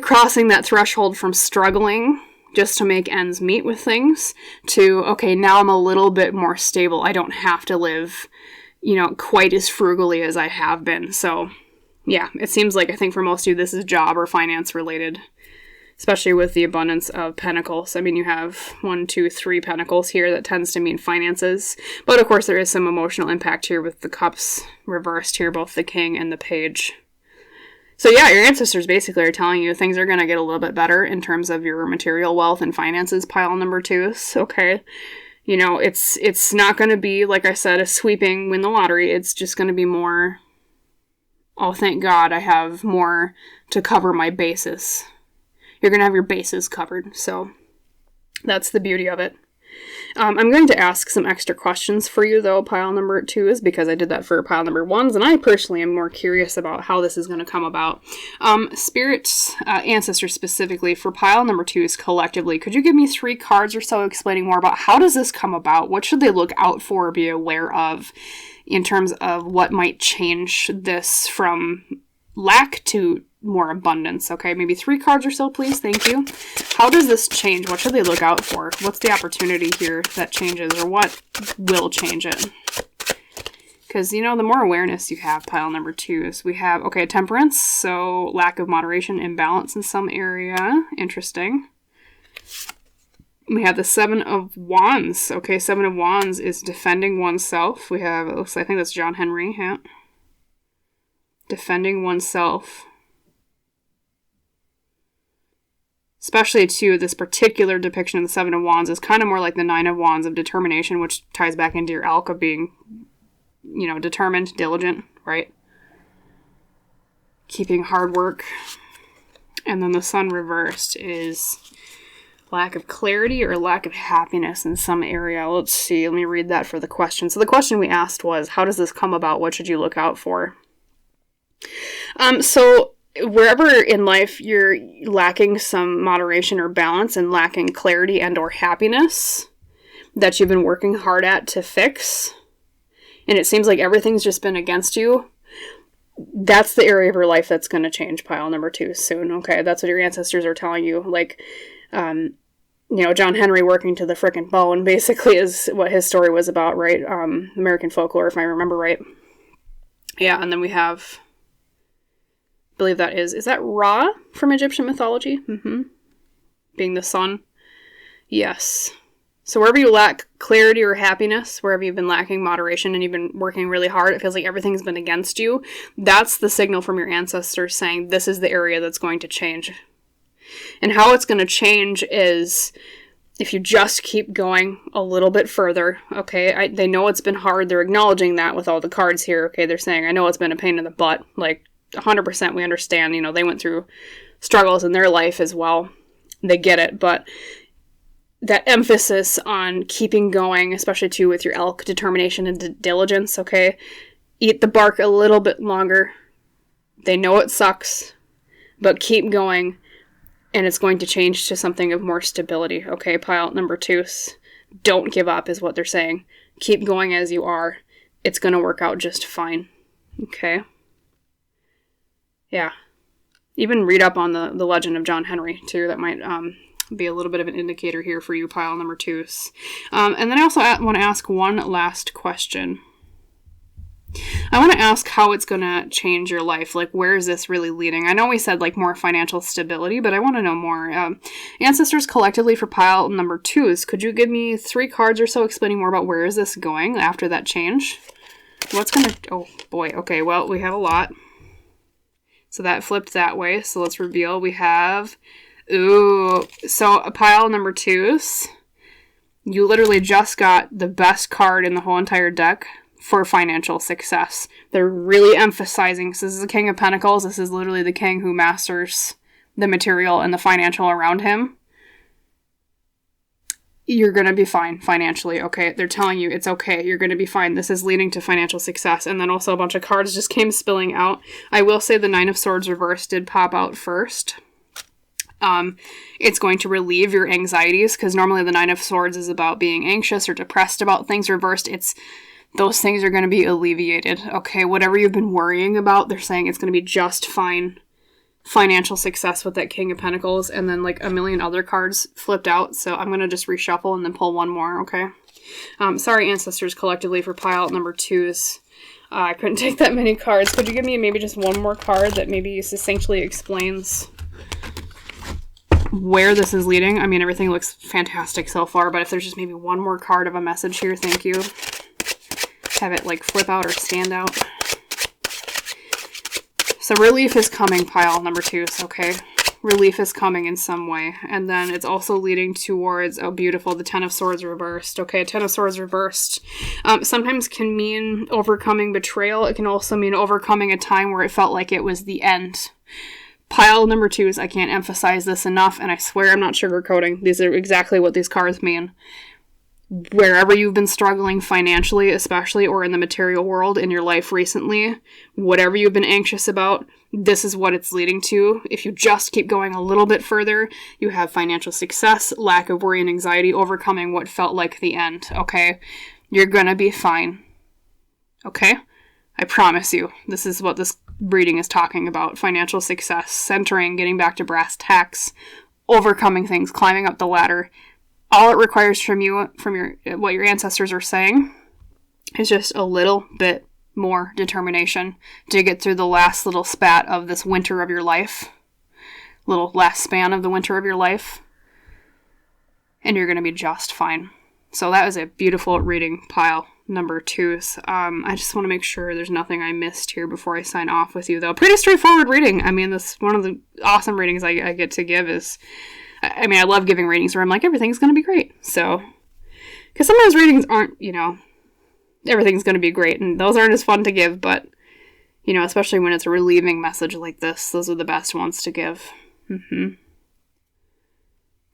crossing that threshold from struggling just to make ends meet with things to, okay, now I'm a little bit more stable. I don't have to live, you know, quite as frugally as I have been. So yeah, it seems like, I think for most of you, this is job or finance related, especially with the abundance of pentacles. I mean, you have 1, 2, 3 pentacles here. That tends to mean finances. But of course, there is some emotional impact here with the cups reversed here, both the king and the page. So yeah, your ancestors basically are telling you things are going to get a little bit better in terms of your material wealth and finances, pile number 2. Okay. You know, it's not going to be, like I said, a sweeping win the lottery. It's just going to be more, oh, thank God I have more to cover my bases. You're going to have your bases covered. So that's the beauty of it. I'm going to ask some extra questions for you, though, pile number 2, because I did that for pile number 1s, and I personally am more curious about how this is going to come about. Spirits, ancestors specifically, for pile number 2s collectively, could you give me 3 cards or so explaining more about how does this come about? What should they look out for or be aware of in terms of what might change this from lack to more abundance? Okay, maybe 3 cards or so, please. Thank you. How does this change? What should they look out for? What's the opportunity here that changes, or what will change it? Because, you know, the more awareness you have, pile number 2s, we have, okay, temperance, so lack of moderation, imbalance in some area. Interesting. We have the 7 of Wands. Okay, 7 of Wands is defending oneself. We have, it looks, I think that's John Henry, yeah. Defending oneself. Especially, too, this particular depiction of the 7 of Wands is kind of more like the 9 of Wands of determination, which ties back into your elk of being, you know, determined, diligent, right? Keeping hard work. And then the Sun reversed is lack of clarity or lack of happiness in some area. Let's see. Let me read that for the question. So the question we asked was, how does this come about? What should you look out for? So wherever in life you're lacking some moderation or balance and lacking clarity and or happiness that you've been working hard at to fix, and it seems like everything's just been against you, that's the area of your life that's going to change, pile number 2, soon. Okay, that's what your ancestors are telling you. Like, you know, John Henry working to the frickin' bone basically is what his story was about, right? American folklore, if I remember right. Yeah, and then we have, I believe that is that Ra from Egyptian mythology? Being the sun. Yes. So wherever you lack clarity or happiness, wherever you've been lacking moderation and you've been working really hard, it feels like everything's been against you, that's the signal from your ancestors saying this is the area that's going to change. And how it's going to change is if you just keep going a little bit further, okay? They know it's been hard. They're acknowledging that with all the cards here, okay? They're saying, I know it's been a pain in the butt. Like, 100% we understand, you know, they went through struggles in their life as well. They get it, but that emphasis on keeping going, especially too with your elk, determination and diligence, okay? Eat the bark a little bit longer. They know it sucks, but keep going, and it's going to change to something of more stability, okay? Pile number 2. Don't give up is what they're saying. Keep going as you are. It's going to work out just fine, okay? Yeah. Even read up on the legend of John Henry, too. That might be a little bit of an indicator here for you, pile number 2. And then I also want to ask one last question. I want to ask how it's going to change your life. Like, where is this really leading? I know we said, like, more financial stability, but I want to know more. Ancestors collectively for pile number 2, could you give me 3 cards or so explaining more about where is this going after that change? What's going to... Oh, boy. Okay, well, we have a lot. So that flipped that way. So let's reveal. We have, ooh, so a pile number 2. You literally just got the best card in the whole entire deck for financial success. They're really emphasizing, so this is the King of Pentacles. This is literally the king who masters the material and the financial around him. You're going to be fine financially, okay? They're telling you it's okay. You're going to be fine. This is leading to financial success. And then also a bunch of cards just came spilling out. I will say the 9 of Swords reversed did pop out first. It's going to relieve your anxieties, because normally the Nine of Swords is about being anxious or depressed about things. Reversed, it's those things are going to be alleviated. Okay, whatever you've been worrying about, they're saying it's going to be just fine. Financial success with that King of Pentacles, and then like a million other cards flipped out. So I'm going to just reshuffle and then pull one more, okay? Sorry, ancestors, collectively for pile number 2s. I couldn't take that many cards. Could you give me maybe just one more card that maybe succinctly explains where this is leading? I mean, everything looks fantastic so far, but if there's just maybe one more card of a message here, thank you. Have it like flip out or stand out. So relief is coming, pile number 2s, okay? Relief is coming in some way. And then it's also leading towards, oh, beautiful, the Ten of Swords reversed. Okay, Ten of Swords reversed. Sometimes can mean overcoming betrayal. It can also mean overcoming a time where it felt like it was the end. Pile number 2s, I can't emphasize this enough, and I swear I'm not sugarcoating. These are exactly what these cards mean. Wherever you've been struggling financially, especially, or in the material world in your life recently, whatever you've been anxious about, this is what it's leading to. If you just keep going a little bit further, you have financial success, lack of worry and anxiety, overcoming what felt like the end, okay? You're gonna be fine, okay? I promise you. This is what this reading is talking about. Financial success, centering, getting back to brass tacks, overcoming things, climbing up the ladder. All it requires from you, from what your ancestors are saying, is just a little bit more determination to get through the last little spat of this winter of your life. Little last span of the winter of your life. And you're going to be just fine. So that was a beautiful reading, pile number 2s. I just want to make sure there's nothing I missed here before I sign off with you, though. Pretty straightforward reading. I mean, this one of the awesome readings I get to give is... I mean, I love giving readings where I'm like, everything's going to be great. So, because sometimes readings aren't, everything's going to be great. And those aren't as fun to give. But, especially when it's a relieving message like this, those are the best ones to give.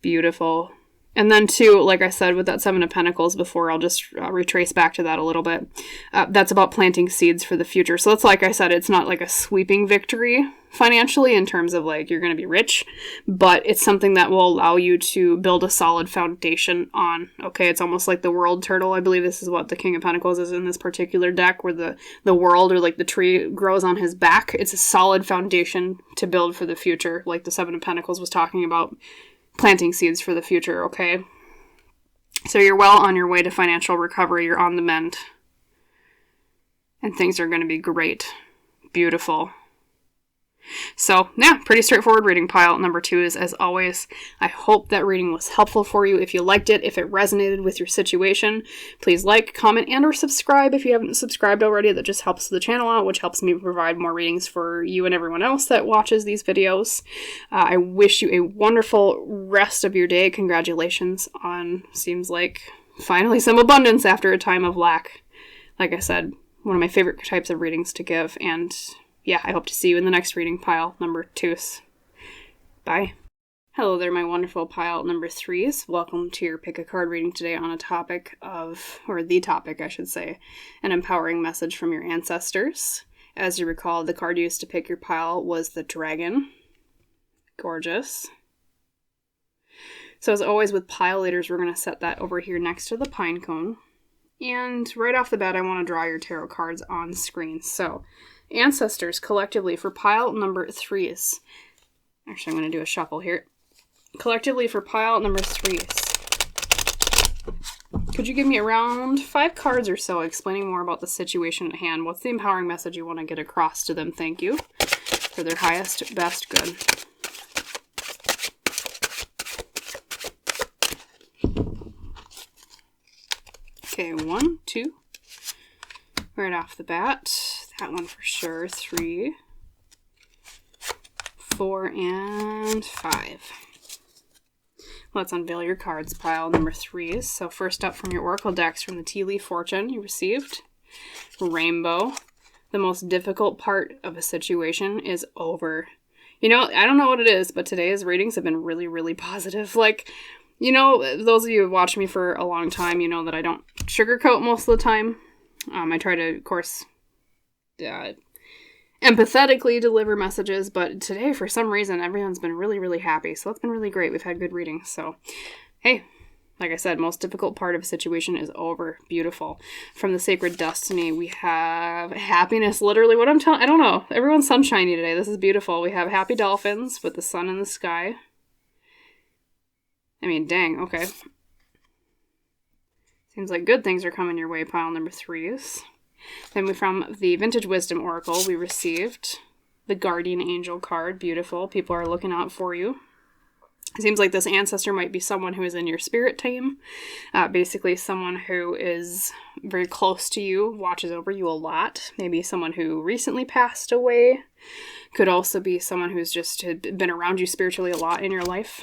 Beautiful. And then, too, like I said, with that Seven of Pentacles before, I'll just retrace back to that a little bit. That's about planting seeds for the future. So that's, like I said, it's not like a sweeping victory financially in terms of, like, you're going to be rich. But it's something that will allow you to build a solid foundation on. Okay, it's almost like the world turtle. I believe this is what the King of Pentacles is in this particular deck, where the world, or, like, the tree grows on his back. It's a solid foundation to build for the future, like the Seven of Pentacles was talking about. Planting seeds for the future, okay? So you're well on your way to financial recovery. You're on the mend. And things are going to be great. Beautiful. So, yeah, pretty straightforward reading, pile number 2s, as always. I hope that reading was helpful for you. If you liked it, if it resonated with your situation, please like, comment, and or subscribe if you haven't subscribed already. That just helps the channel out, which helps me provide more readings for you and everyone else that watches these videos. I wish you a wonderful rest of your day. Congratulations on, seems like, finally some abundance after a time of lack. Like I said, one of my favorite types of readings to give, and... yeah, I hope to see you in the next reading, pile number 2s. Bye. Hello there, my wonderful pile number 3s. Welcome to your pick a card reading today on a topic of, or the topic, I should say, an empowering message from your ancestors. As you recall, the card used to pick your pile was the dragon. Gorgeous. So as always with pile leaders, we're going to set that over here next to the pine cone. And right off the bat, I want to draw your tarot cards on screen. So... ancestors, collectively, for pile number 3s. Actually, I'm going to do a shuffle here. Collectively, for pile number 3s. Could you give me around 5 cards or so explaining more about the situation at hand? What's the empowering message you want to get across to them? Thank you. For their highest, best good. Okay, 1, 2. Right off the bat. That one for sure. 3, 4, and 5. Let's unveil your cards, pile number 3s. So first up from your Oracle decks, from the Tea Leaf Fortune you received. Rainbow. The most difficult part of a situation is over. I don't know what it is, but today's readings have been really, really positive. Like, those of you who have watched me for a long time, you know that I don't sugarcoat most of the time. I try to, of course... empathetically deliver messages, but today, for some reason, everyone's been really, really happy, so that's been really great. We've had good readings, so hey, like I said, most difficult part of a situation is over. Beautiful. From the Sacred Destiny, we have happiness, literally what I'm telling, I don't know, everyone's sunshiny today. This is beautiful. We have happy dolphins with the sun in the sky. I mean, dang, okay. Seems like good things are coming your way, pile number 3s. Then from the Vintage Wisdom Oracle, we received the Guardian Angel card. Beautiful. People are looking out for you. It seems like this ancestor might be someone who is in your spirit team. Basically someone who is very close to you, watches over you a lot. Maybe someone who recently passed away. Could also be someone who's just been around you spiritually a lot in your life.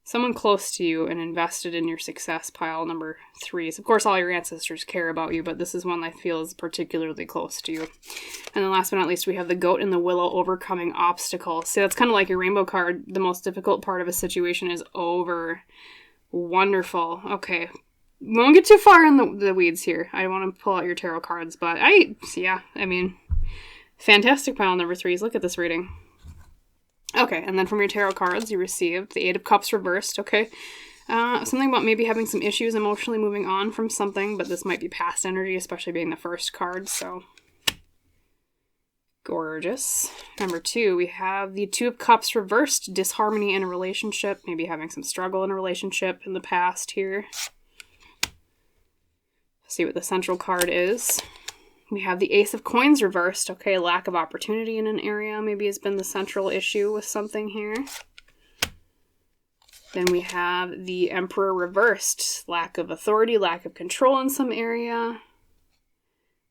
Someone close to you and invested in your success, pile number 3s. Of course, all your ancestors care about you, but this is one I feel is particularly close to you. And then last but not least, we have the Goat and the Willow, overcoming obstacles. See, that's kind of like your rainbow card. The most difficult part of a situation is over. Wonderful. Okay. We won't get too far in the weeds here. I want to pull out your tarot cards, but fantastic, pile number 3s. Look at this reading. Okay, and then from your tarot cards, you received the Eight of Cups reversed, okay? Something about maybe having some issues emotionally moving on from something, but this might be past energy, especially being the first card, so gorgeous. Number 2, we have the Two of Cups reversed, disharmony in a relationship, maybe having some struggle in a relationship in the past here. See what the central card is. We have the Ace of Coins reversed. Okay, lack of opportunity in an area maybe has been the central issue with something here. Then we have the Emperor reversed. Lack of authority, lack of control in some area.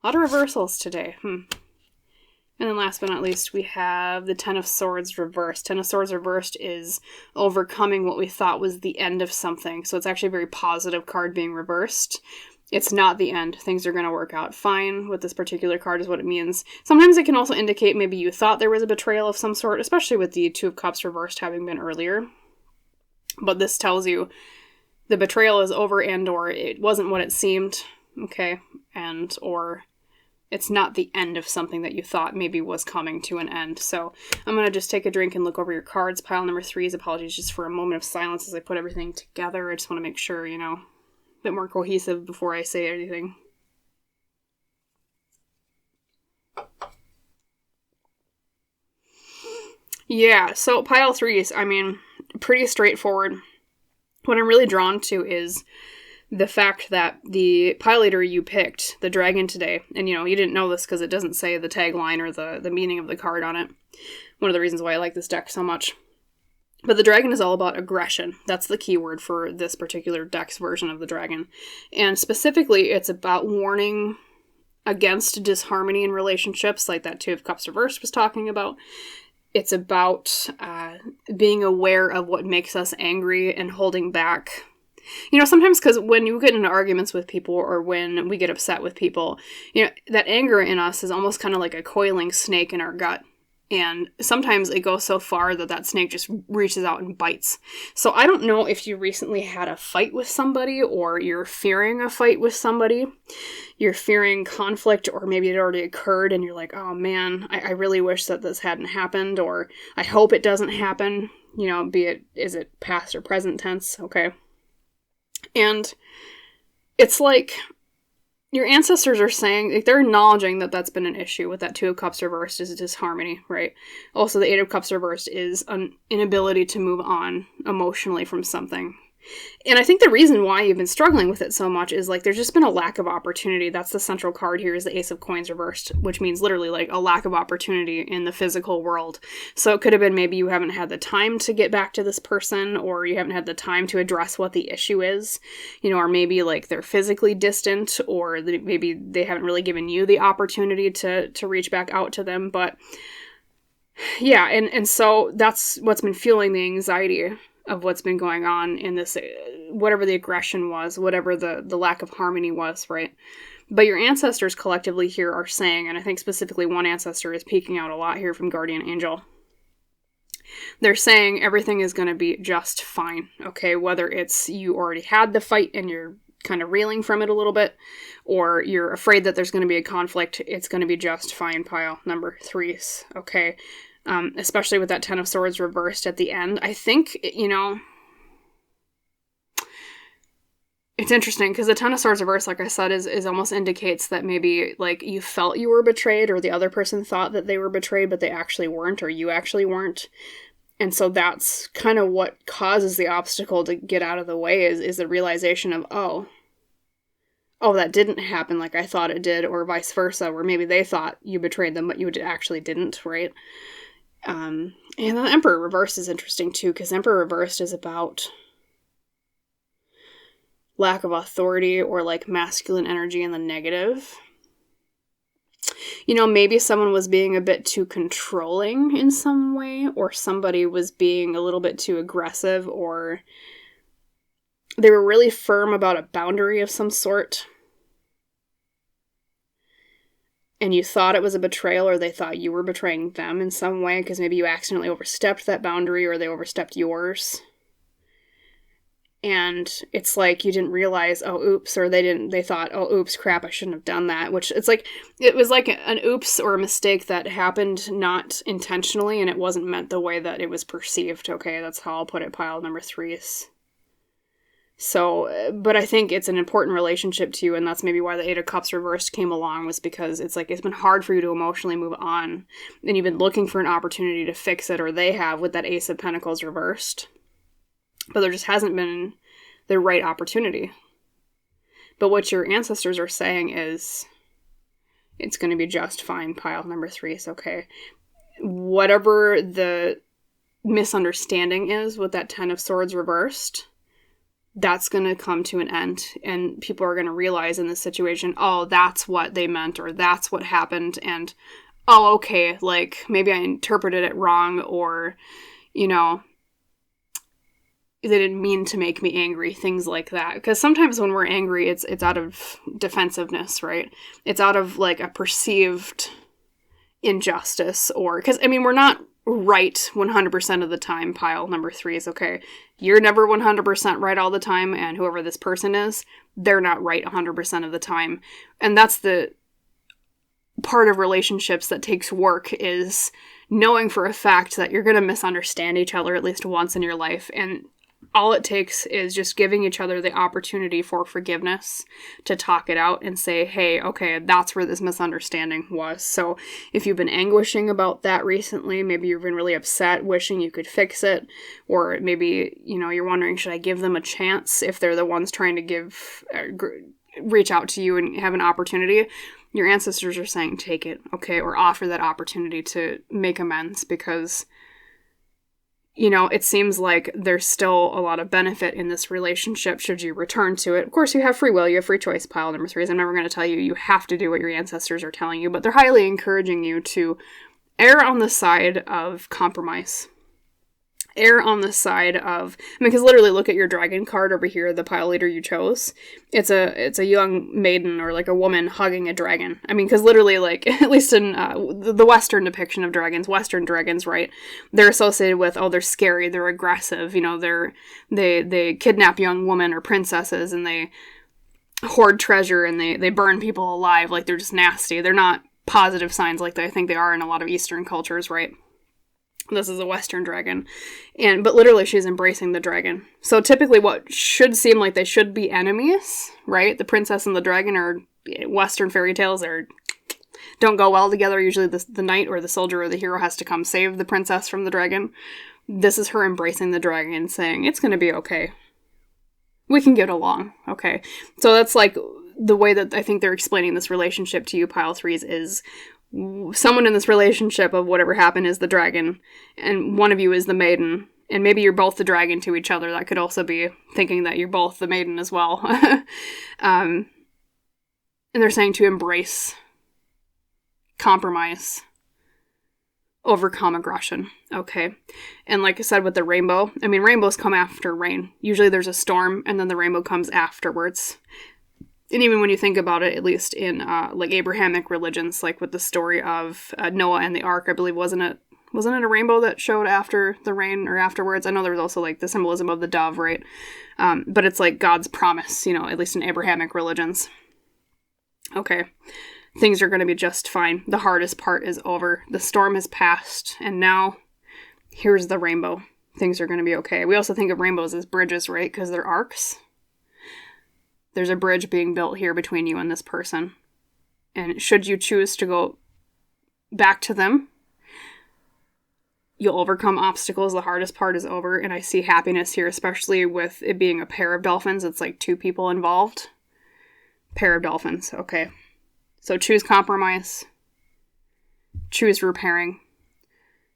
A lot of reversals today. And then last but not least, we have the Ten of Swords reversed. Ten of Swords reversed is overcoming what we thought was the end of something. So it's actually a very positive card being reversed. It's not the end. Things are going to work out fine with this particular card is what it means. Sometimes it can also indicate maybe you thought there was a betrayal of some sort, especially with the Two of Cups reversed having been earlier. But this tells you the betrayal is over and or it wasn't what it seemed, okay? And or it's not the end of something that you thought maybe was coming to an end. So I'm going to just take a drink and look over your cards. Pile number 3s. Apologies just for a moment of silence as I put everything together. I just want to make sure, bit more cohesive before I say anything. Yeah, so pile 3s, pretty straightforward. What I'm really drawn to is the fact that the pile leader you picked, the dragon today, and you didn't know this because it doesn't say the tagline or the meaning of the card on it. One of the reasons why I like this deck so much. But the dragon is all about aggression. That's the key word for this particular deck's version of the dragon. And specifically, it's about warning against disharmony in relationships, like that Two of Cups reversed was talking about. It's about being aware of what makes us angry and holding back. Sometimes because when you get into arguments with people or when we get upset with people, that anger in us is almost kind of like a coiling snake in our gut. And sometimes it goes so far that snake just reaches out and bites. So I don't know if you recently had a fight with somebody or you're fearing a fight with somebody. You're fearing conflict or maybe it already occurred and you're like, oh man, I really wish that this hadn't happened or I hope it doesn't happen. Is it past or present tense? Okay. And it's like your ancestors are saying, they're acknowledging that that's been an issue with that Two of Cups reversed is disharmony, right? Also, the Eight of Cups reversed is an inability to move on emotionally from something. And I think the reason why you've been struggling with it so much is there's just been a lack of opportunity. That's the central card here is the Ace of Coins reversed, which means literally a lack of opportunity in the physical world. So it could have been maybe you haven't had the time to get back to this person or you haven't had the time to address what the issue is, or maybe they're physically distant or maybe they haven't really given you the opportunity to reach back out to them. But yeah, and so that's what's been fueling the anxiety of what's been going on in this, whatever the aggression was, whatever the lack of harmony was, right? But your ancestors collectively here are saying, and I think specifically one ancestor is peeking out a lot here from Guardian Angel. They're saying everything is going to be just fine, okay? Whether it's you already had the fight and you're kind of reeling from it a little bit, or you're afraid that there's going to be a conflict, it's going to be just fine, pile number 3s, okay? Especially with that Ten of Swords reversed at the end. I think, it's interesting because the Ten of Swords reversed, like I said, is almost indicates that maybe, like, you felt you were betrayed, or the other person thought that they were betrayed, but they actually weren't, or you actually weren't. And so that's kind of what causes the obstacle to get out of the way is the realization of, oh, that didn't happen like I thought it did, or vice versa, where maybe they thought you betrayed them, but you actually didn't, right? And then the Emperor reversed is interesting too, because Emperor reversed is about lack of authority or like masculine energy in the negative. Maybe someone was being a bit too controlling in some way, or somebody was being a little bit too aggressive, or they were really firm about a boundary of some sort. And you thought it was a betrayal, or they thought you were betraying them in some way, because maybe you accidentally overstepped that boundary, or they overstepped yours. And it's like you didn't realize, oh, oops, or they thought, oh, oops, crap, I shouldn't have done that, which it's like, it was like an oops or a mistake that happened not intentionally, and it wasn't meant the way that it was perceived, okay? That's how I'll put it, pile number 3s. So, but I think it's an important relationship to you, and that's maybe why the Eight of Cups reversed came along, was because it's like, it's been hard for you to emotionally move on, and you've been looking for an opportunity to fix it, or they have with that Ace of Pentacles reversed. But there just hasn't been the right opportunity. But what your ancestors are saying is, it's going to be just fine, pile number 3s, okay? Whatever the misunderstanding is with that Ten of Swords reversed, that's going to come to an end. And people are going to realize in this situation, oh, that's what they meant, or that's what happened. And, oh, okay, like, maybe I interpreted it wrong, or, they didn't mean to make me angry, things like that. Because sometimes when we're angry, it's out of defensiveness, right? It's out of, like, a perceived injustice, or... Because, we're not right 100% of the time, pile number 3s, okay? You're never 100% right all the time, and whoever this person is, they're not right 100% of the time. And that's the part of relationships that takes work, is knowing for a fact that you're going to misunderstand each other at least once in your life, and all it takes is just giving each other the opportunity for forgiveness, to talk it out and say, hey, okay, that's where this misunderstanding was. So if you've been anguishing about that recently, maybe you've been really upset, wishing you could fix it, or maybe, you're wondering, should I give them a chance if they're the ones trying to reach out to you and have an opportunity? Your ancestors are saying, take it, okay, or offer that opportunity to make amends, because it seems like there's still a lot of benefit in this relationship should you return to it. Of course, you have free will, you have free choice, pile number 3s. I'm never going to tell you have to do what your ancestors are telling you, but they're highly encouraging you to err on the side of compromise. Err on the side of, because literally look at your dragon card over here, the pile leader you chose. It's a young maiden, or like a woman hugging a dragon. Because literally, like, at least in the Western depiction of dragons, Western dragons, right? They're associated with, oh, they're scary, they're aggressive, they kidnap young women or princesses, and they hoard treasure, and they burn people alive, like they're just nasty. They're not positive signs like I think they are in a lot of Eastern cultures, right? This is a Western dragon. But literally she's embracing the dragon. So typically what should seem like they should be enemies, right? The princess and the dragon are Western fairy tales, don't go well together. Usually the knight or the soldier or the hero has to come save the princess from the dragon. This is her embracing the dragon, saying, it's going to be okay. We can get along, okay? So that's like the way that I think they're explaining this relationship to you, pile 3s, is someone in this relationship of whatever happened is the dragon, and one of you is the maiden, and maybe you're both the dragon to each other. That could also be thinking that you're both the maiden as well. And they're saying to embrace compromise, overcome aggression, okay? And like I said with the rainbow, rainbows come after rain. Usually there's a storm, and then the rainbow comes afterwards. And even when you think about it, at least in like Abrahamic religions, like with the story of Noah and the ark, I believe, wasn't it wasn't it a rainbow that showed after the rain or afterwards? I know there was also like the symbolism of the dove, right? But it's like God's promise, at least in Abrahamic religions. Okay, things are going to be just fine. The hardest part is over. The storm has passed, and now here's the rainbow. Things are going to be okay. We also think of rainbows as bridges, right? Because they're arcs. There's a bridge being built here between you and this person. And should you choose to go back to them, you'll overcome obstacles. The hardest part is over. And I see happiness here, especially with it being a pair of dolphins. It's like 2 people involved. Pair of dolphins. Okay. So choose compromise. Choose repairing.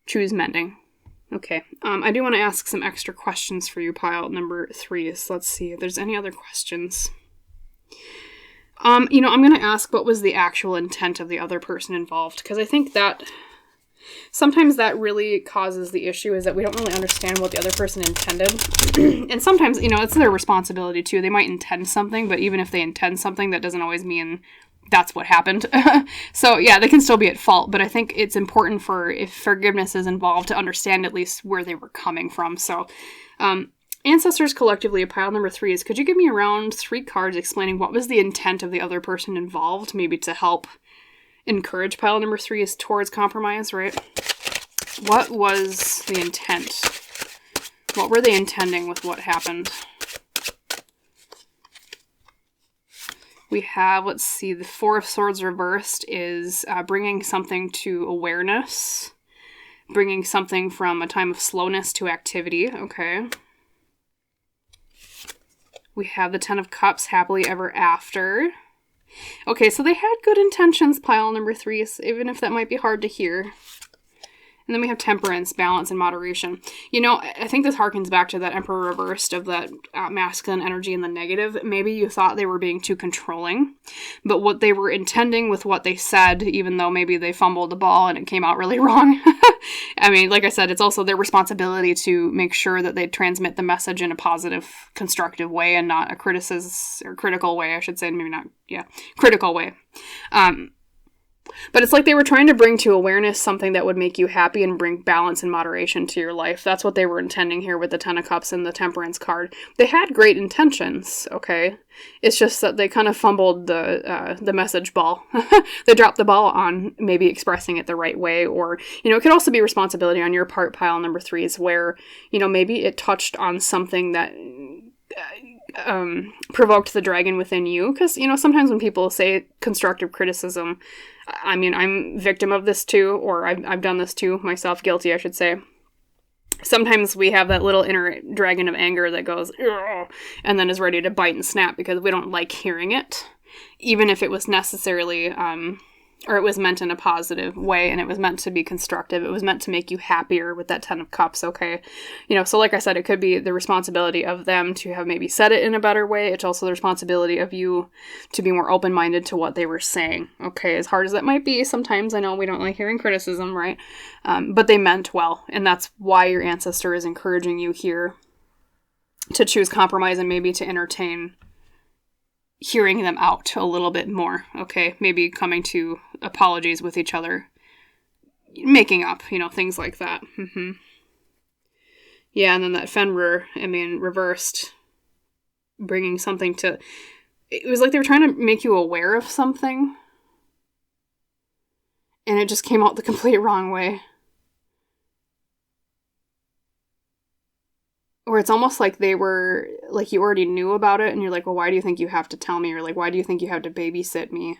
Choose mending. Okay. I do want to ask some extra questions for you, pile number 3. So let's see if there's any other questions. I'm going to ask what was the actual intent of the other person involved, because I think that sometimes that really causes the issue, is that we don't really understand what the other person intended. And sometimes, it's their responsibility too. They might intend something, but even if they intend something, that doesn't always mean that's what happened. So yeah, they can still be at fault, but I think it's important if forgiveness is involved, to understand at least where they were coming from. So, Ancestors collectively, pile number 3 is, could you give me around 3 cards explaining what was the intent of the other person involved, maybe to help encourage pile number 3 is towards compromise, right? What was the intent? What were they intending with what happened? We have, let's see, the 4 of Swords reversed is bringing something to awareness, bringing something from a time of slowness to activity, okay. We have the 10 of Cups, happily ever after. Okay, so they had good intentions, pile number 3, even if that might be hard to hear. And then we have Temperance, balance, and moderation. I think this harkens back to that Emperor reversed of that masculine energy in the negative. Maybe you thought they were being too controlling, but what they were intending with what they said, even though maybe they fumbled the ball and it came out really wrong. I mean, like I said, it's also their responsibility to make sure that they transmit the message in a positive, constructive way and not a critical way, I should say. Maybe not, yeah, critical way. But it's like they were trying to bring to awareness something that would make you happy and bring balance and moderation to your life. That's what they were intending here with the 10 of Cups and the Temperance card. They had great intentions, okay? It's just that they kind of fumbled the message ball. They dropped the ball on maybe expressing it the right way, or, it could also be responsibility on your part, pile number 3s, where, maybe it touched on something that provoked the dragon within you. Because, sometimes when people say constructive criticism, I mean, I'm victim of this too, or I've done this too, myself, guilty, I should say. Sometimes we have that little inner dragon of anger that goes, ugh, and then is ready to bite and snap because we don't like hearing it, even if it was necessarily, or it was meant in a positive way, and it was meant to be constructive. It was meant to make you happier with that 10 of Cups, okay? So like I said, it could be the responsibility of them to have maybe said it in a better way. It's also the responsibility of you to be more open-minded to what they were saying, okay? As hard as that might be, sometimes I know we don't like hearing criticism, right? But they meant well, and that's why your ancestor is encouraging you here to choose compromise and maybe to entertain hearing them out a little bit more, okay? Maybe coming to apologies with each other, making up, things like that. Yeah, and then that Fenrir, reversed, bringing something to... It was like they were trying to make you aware of something, and it just came out the complete wrong way. Or it's almost like they were, like you already knew about it, and you're like, well, why do you think you have to tell me? Or like, why do you think you have to babysit me?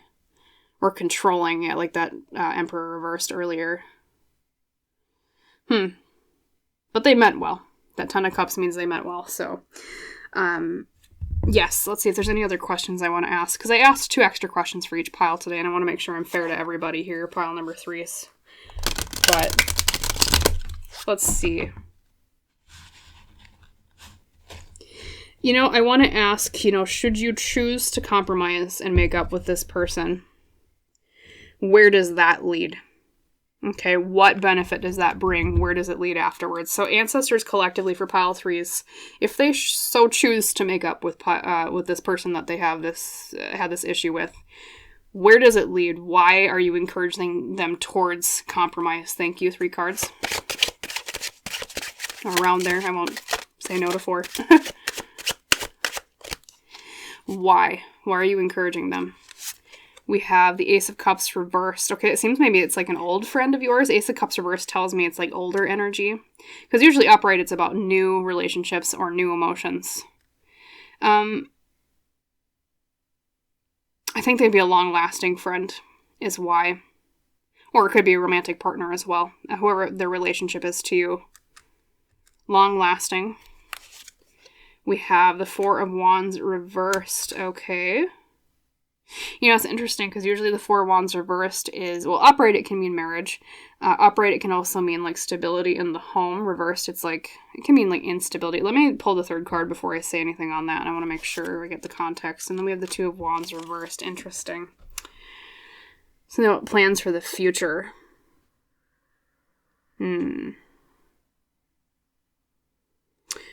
Or controlling it, like that Emperor reversed earlier. But they meant well. That 10 of Cups means they meant well, so. Yes, let's see if there's any other questions I want to ask. Because I asked 2 extra questions for each pile today, and I want to make sure I'm fair to everybody here, pile number 3s. But, let's see. I want to ask, should you choose to compromise and make up with this person, where does that lead? Okay, what benefit does that bring? Where does it lead afterwards? So ancestors collectively for pile 3s, if they so choose to make up with this person that they had this issue with, Where does it lead? Why are you encouraging them towards compromise? Thank you, 3 cards. Around there. I won't say no to 4. Why? Why are you encouraging them? We have the Ace of Cups reversed. Okay, it seems maybe it's like an old friend of yours. Ace of Cups reversed tells me it's like older energy. Because usually upright, it's about new relationships or new emotions. I think they'd be a long-lasting friend is why. Or it could be a romantic partner as well. Whoever their relationship is to you. Long-lasting. We have the 4 of Wands reversed. Okay. You know, it's interesting because usually the 4 of Wands reversed is, well, upright it can mean marriage. Upright it can also mean like stability in the home. Reversed it's like, it can mean like instability. Let me pull the 3rd card before I say anything on that. I want to make sure I get the context. And then we have the 2 of Wands reversed. Interesting. So now plans for the future.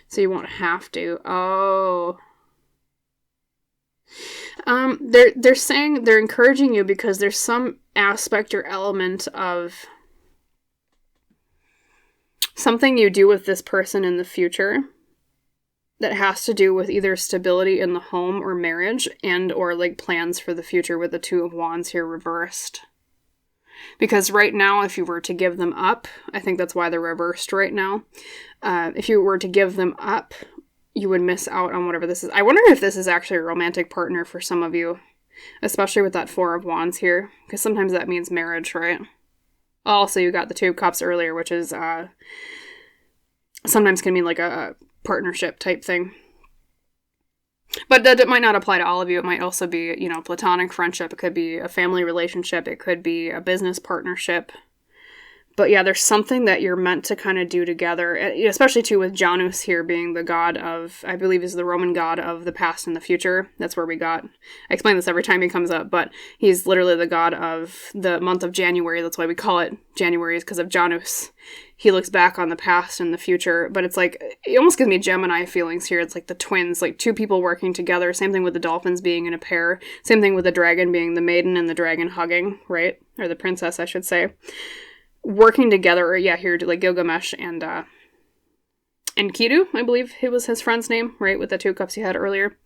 So you won't have to. Oh. They're saying, they're encouraging you because there's some aspect or element of something you do with this person in the future that has to do with either stability in the home or marriage and or like plans for the future with the 2 of Wands here reversed. Because right now, if you were to give them up, I think that's why they're reversed right now. If you were to give them up, you would miss out on whatever this is. I wonder if this is actually a romantic partner for some of you, especially with that 4 of Wands here, because sometimes that means marriage, right? Also, you got the 2 of Cups earlier, which is sometimes can mean like a partnership type thing. But that might not apply to all of you. It might also be, you know, platonic friendship. It could be a family relationship. It could be a business partnership. But yeah, there's something that you're meant to kind of do together, especially too with Janus here being the god of, I believe is the Roman god of the past and the future. That's where we got, I explain this every time he comes up, but he's literally the god of the month of January. That's why we call it January, is because of Janus. He looks back on the past and the future, but it's like, it almost gives me Gemini feelings here. It's like the twins, like 2 people working together. Same thing with the dolphins being in a pair. Same thing with the dragon being the maiden and the dragon hugging, right? Or the princess, I should say. Working together, or yeah, here, like Gilgamesh and Enkidu, I believe it was his friend's name, right? With the 2 cups you had earlier.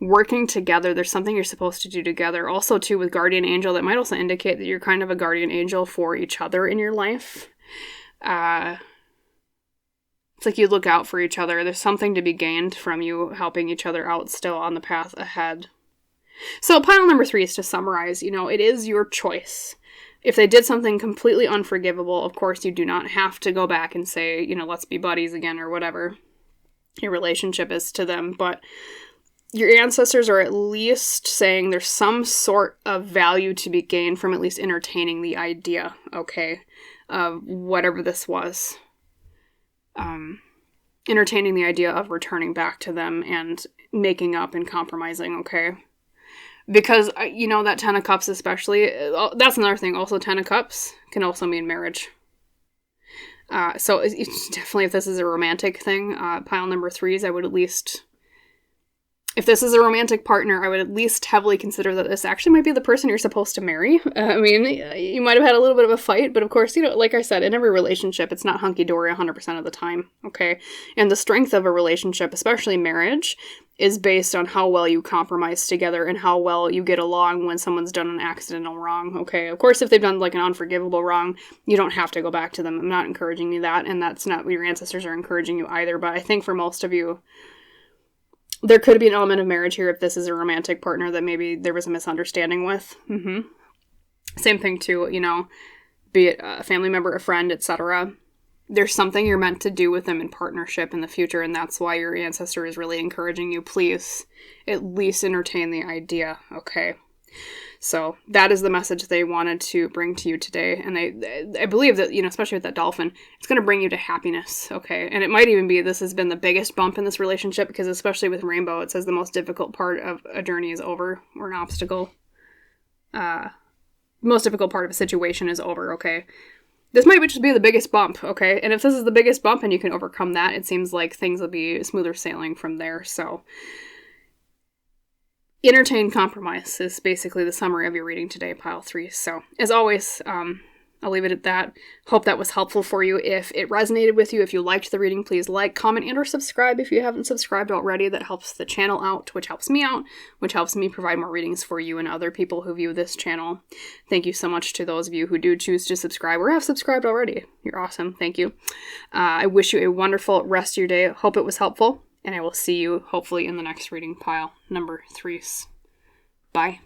Working together, there's something you're supposed to do together. Also, too, with guardian angel, that might also indicate that you're kind of a guardian angel for each other in your life. It's like you look out for each other. There's something to be gained from you helping each other out still on the path ahead. So pile number 3 is to summarize, you know, it is your choice. If they did something completely unforgivable, of course, you do not have to go back and say, you know, let's be buddies again or whatever your relationship is to them. But your ancestors are at least saying there's some sort of value to be gained from at least entertaining the idea, okay, of whatever this was. Entertaining the idea of returning back to them and making up and compromising, okay? Because, you know, that 10 of Cups especially, that's another thing. Also, 10 of Cups can also mean marriage. So it's definitely, if this is a romantic thing, pile number 3s, I would at least, if this is a romantic partner, I would at least heavily consider that this actually might be the person you're supposed to marry. I mean, you might have had a little bit of a fight, but of course, you know, like I said, in every relationship, it's not hunky-dory 100% of the time, okay? And the strength of a relationship, especially marriage, is based on how well you compromise together and how well you get along when someone's done an accidental wrong, okay? Of course, if they've done, like, an unforgivable wrong, you don't have to go back to them. I'm not encouraging you that, and that's not what your ancestors are encouraging you either, but I think for most of you, there could be an element of marriage here if this is a romantic partner that maybe there was a misunderstanding with. Same thing too, you know, be it a family member, a friend, etc. There's something you're meant to do with them in partnership in the future, and that's why your ancestor is really encouraging you. Please, at least entertain the idea, okay? So that is the message they wanted to bring to you today. And I believe that, you know, especially with that dolphin, it's going to bring you to happiness, okay? And it might even be this has been the biggest bump in this relationship, because especially with Rainbow, it says the most difficult part of a journey is over, or an obstacle. The most difficult part of a situation is over, okay? This might just be the biggest bump, okay? And if this is the biggest bump and you can overcome that, it seems like things will be smoother sailing from there, so entertain compromise is basically the summary of your reading today, pile 3. So, as always, I'll leave it at that. Hope that was helpful for you. If it resonated with you, if you liked the reading, please like, comment, and or subscribe if you haven't subscribed already. That helps the channel out, which helps me out, which helps me provide more readings for you and other people who view this channel. Thank you so much to those of you who do choose to subscribe or have subscribed already. You're awesome. Thank you. I wish you a wonderful rest of your day. Hope it was helpful. And I will see you, hopefully, in the next reading, pile number 3. Bye.